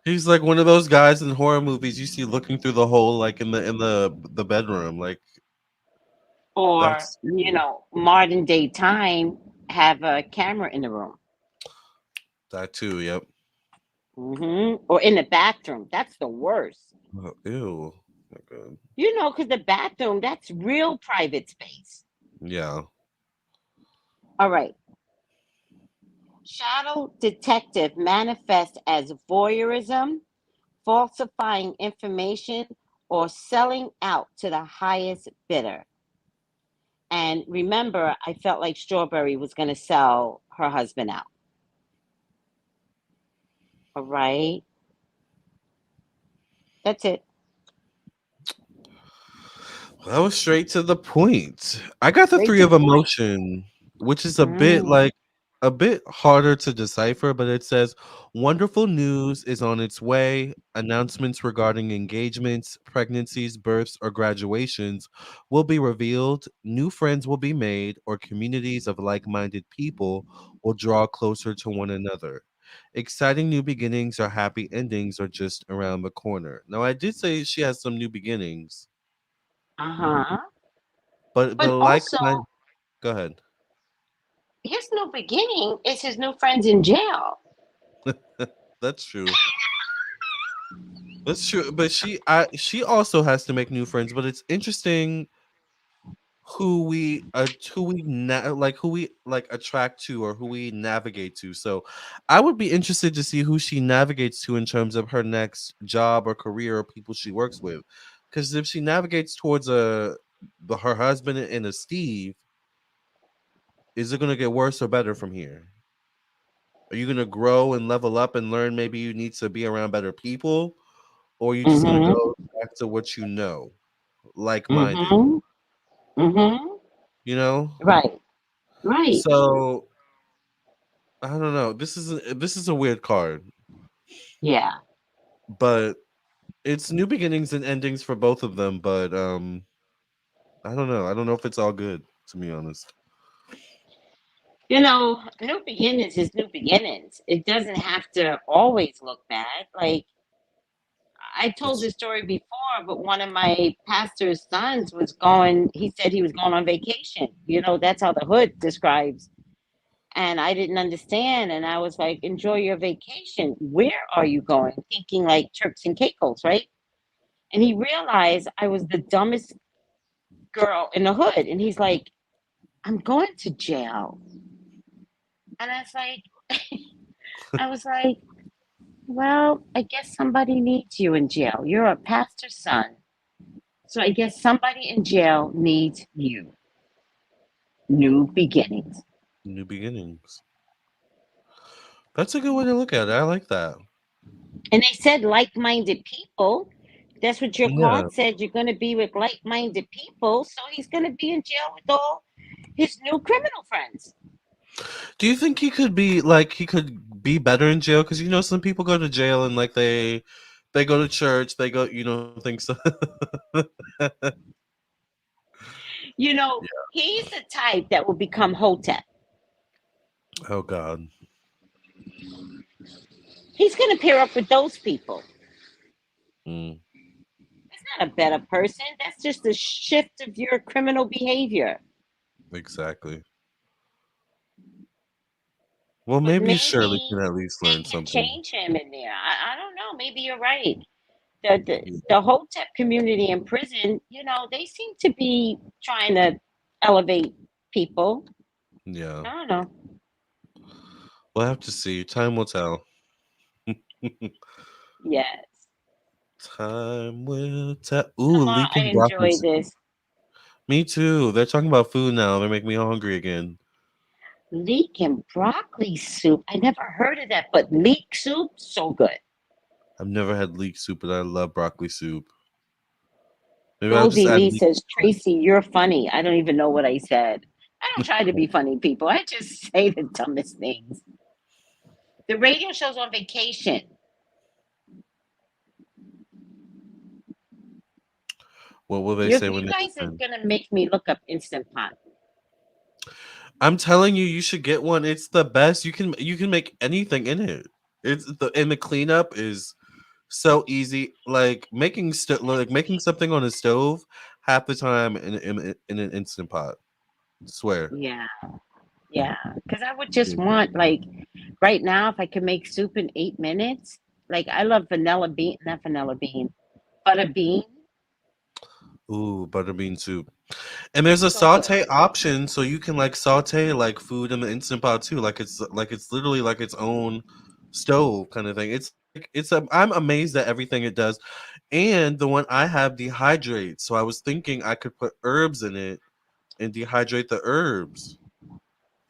He's like one of those guys in horror movies you see looking through the hole, like in the bedroom. Like Or that's ew. modern day time have a camera in the room, That too. Yep. or in the bathroom. That's the worst. Oh, ew. Not good. Because the bathroom, that's real private space. Yeah. All right. Shadow detective manifest as voyeurism, falsifying information, or selling out to the highest bidder. And remember, I felt like Strawberry was going to sell her husband out. All right. That's it. That was straight to the point. I got the Straight three to of the point. emotion, which is Mm. a bit harder to decipher, but it says wonderful news is on its way. Announcements regarding engagements, pregnancies, births, or graduations will be revealed. New friends will be made, or communities of like minded people will draw closer to one another. Exciting new beginnings or happy endings are just around the corner. Now, I did say she has some new beginnings, Uh-huh. but But like also, my go ahead. his new beginning is his new friends in jail. That's true. That's true. But she also has to make new friends. But it's interesting who we like attract to or who we navigate to. So I would be interested to see who she navigates to in terms of her next job or career or people she works with. Because if she navigates towards her husband and a Steve, is it gonna get worse or better from here? Are you gonna grow and level up and learn maybe you need to be around better people? Or are you just gonna Mm-hmm. go back to what you know, like-minded, Mm-hmm. Mm-hmm. you know? Right. Right. So I don't know. This is a weird card, Yeah. but it's new beginnings and endings for both of them. But I don't know. I don't know if it's all good, to be honest. New beginnings is new beginnings. It doesn't have to always look bad. Like, I told It's this story before, but one of my pastor's sons he said he was going on vacation. That's how the hood describes. And I didn't understand. And I was like, enjoy your vacation. Where are you going? Thinking like Turks and Caicos, right? And he realized I was the dumbest girl in the hood. And he's like, I'm going to jail. And I was like, well, I guess somebody needs you in jail. You're a pastor's son. So I guess somebody in jail needs you. New beginnings. new beginnings. That's a good way to look at it. I like that. And they said like minded people. That's what your Yeah. card said. You're going to be with like minded people. So he's going to be in jail with all his new criminal friends. Do you think he could be better in jail? Because some people go to jail and like they go to church, they go things. He's the type that will become Hotep. Oh God. He's going to pair up with those people. Mm, That's not a better person. That's just a shift of your criminal behavior. exactly. Well, But maybe Shirley maybe can at least they learn can something. change him in there. I don't know. Maybe you're right. The, the Yeah. the Hotep community in prison, they seem to be trying to elevate people. Yeah. I don't know. We'll have to see. Time will tell. Yes. Time will tell. Ooh, Lamar, leek I and broccoli enjoy soup. this. Me too. They're talking about food now. They're making me hungry again. Leek and broccoli soup. I never heard of that, but leek soup, so good. I've never had leek soup, but I love broccoli soup. Maybe I'll just Rosie add Lee leek. says, Tracy, you're funny. I don't even know what I said. I don't try to be funny, people. I just say the dumbest things. The radio show's on vacation. What will they say You when they guys are listen? gonna make me look up Instant Pot. I'm telling you, you should get one. It's the best. You can make anything in it. And the cleanup is so easy. Like making something on a stove half the time in an instant pot. Swear. Yeah, yeah. Because I would just want like right now, if I could make soup in 8 minutes. Like I love vanilla bean, not vanilla bean, butter bean. Ooh, butterbean soup. And there's a So good. saute option, so you can like saute like food in the instant pot too. Like it's literally like its own stove kind of thing. I'm amazed at everything it does. And the one I have dehydrates. So I was thinking I could put herbs in it and dehydrate the herbs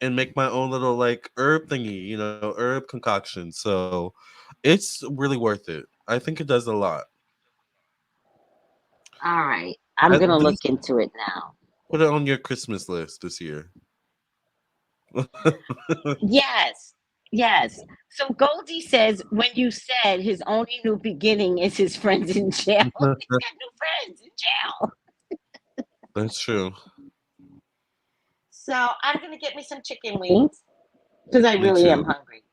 and make my own little like herb thingy, herb concoction. So it's really worth it. I think it does a lot. All right, I'm At gonna least look into it now. put it on your Christmas list this year. Yes, yes. So Goldie says when you said his only new beginning is his friends in jail, he's got new friends in jail. That's true. So I'm gonna get me some chicken wings because I Me really am too. hungry.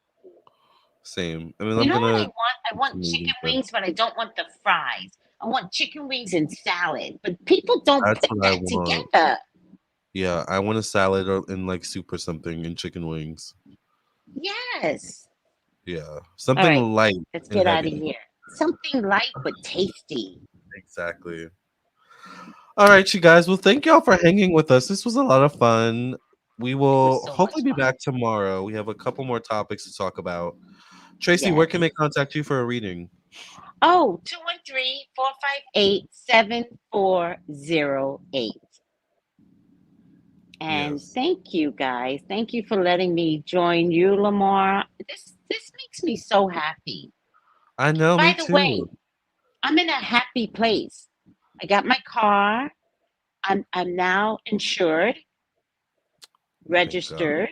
Same. I mean, You I'm know what I gonna want? I get want some chicken wings then. wings, but I don't want the fries. I want chicken wings and salad. But people don't That's put what I that want. together. Yeah, I want a salad or and like soup or something and chicken wings. Yes. Yeah, All something right, light let's and get out of heavy. here. Something light but tasty. Exactly. All right, you guys. Well, thank y'all for hanging with us. This was a lot of fun. We It was will so hopefully much be fun. back tomorrow. We have a couple more topics to talk about. Tracy, where can Yes. they contact you for a reading? Oh, 213-458-7408. And Yes, thank you guys. Thank you for letting me join you, Lamarr. This makes me so happy. I know. By Me the way, too. I'm in a happy place. I got my car. I'm now insured, Thank God. registered,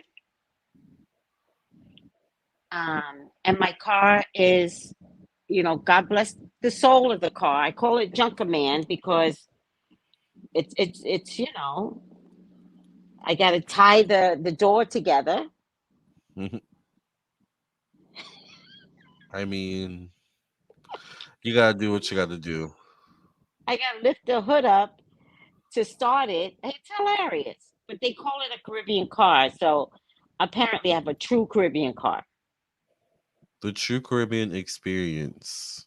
and my car is, God bless the soul of the car. I call it Junkerman because it's I got to tie the door together. I mean, you gotta do what you gotta do. I got to lift the hood up to start it. It's hilarious, but they call it a Caribbean car, so apparently I have a true Caribbean car. The true Caribbean experience.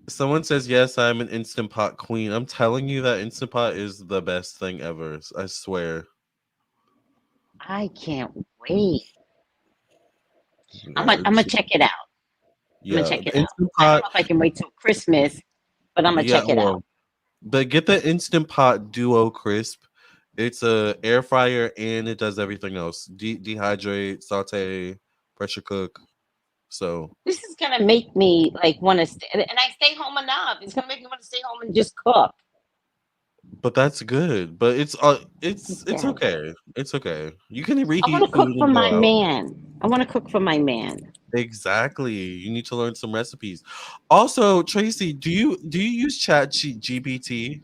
Someone says, yes, I'm an Instant Pot queen. I'm telling you that Instant Pot is the best thing ever. I swear. I can't wait. I'm Yeah, gonna, I'm gonna check it out. I'm gonna yeah. check The it out. Instant I don't Pot, know if I can wait till Christmas, but I'm gonna yeah, check it out. well, but get the Instant Pot Duo Crisp. It's a air fryer and it does everything else. Dehydrate, saute, pressure cook. So, This is gonna make me like want to stay, and I stay home enough. It's gonna make me want to stay home and just cook. but that's good. But it's Yes, okay. It's okay. You can I want reheat to cook food for and my go out. man. I want to cook for my man. Exactly. You need to learn some recipes. Also, Tracy, do you use GPT?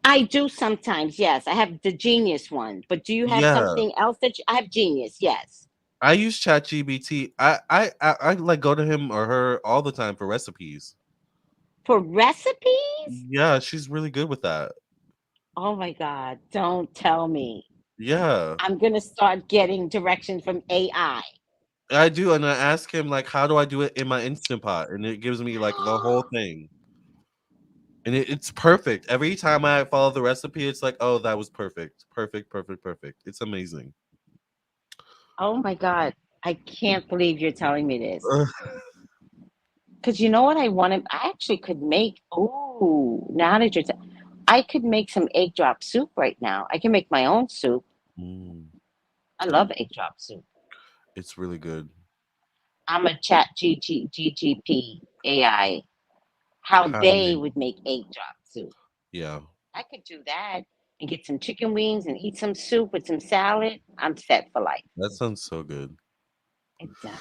I do sometimes. Yes, I have the Genius one. But do you have Yeah, something else I have? Genius. Yes, I use ChatGPT. I like go to him or her all the time for recipes. for recipes. Yeah, she's really good with that. Oh my God! Don't tell me. Yeah, I'm gonna start getting directions from AI. I do, and I ask him like, how do I do it in my Instant Pot, and it gives me like the whole thing, and it's perfect. Every time I follow the recipe, it's like, oh, that was perfect, perfect, perfect, perfect. It's amazing. Oh my God! I can't believe you're telling me this. Ugh. Because you know what I wanted? I actually could make. Oh, now that I could make some egg drop soup right now. I can make my own soup. Mm, I love egg drop soup. it's really good. I'm a chat GGP AI. How they Hi. would make egg drop soup. Yeah, I could do that and get some chicken wings and eat some soup with some salad. I'm set for life. that sounds so good. It does.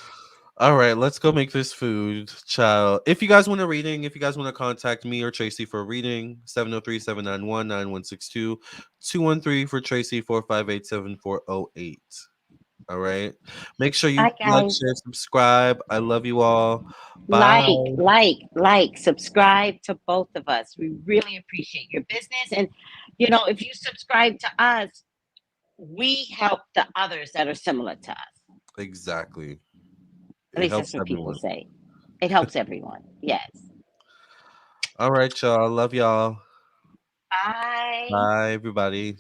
All right, let's go make this food, child. If you guys want a reading, if you guys want to contact me or Tracy for a reading, 703-791-9162, 213 for Tracy, 458-7408. All right. Make sure you Bye, like, guys. share, subscribe. I love you all. Bye. Subscribe to both of us. We really appreciate your business. And, if you subscribe to us, we help the others that are similar to us. Exactly. At It least that's helps what people everyone. say. It helps everyone. Yes. All right, y'all. Love y'all. Bye. Bye, everybody.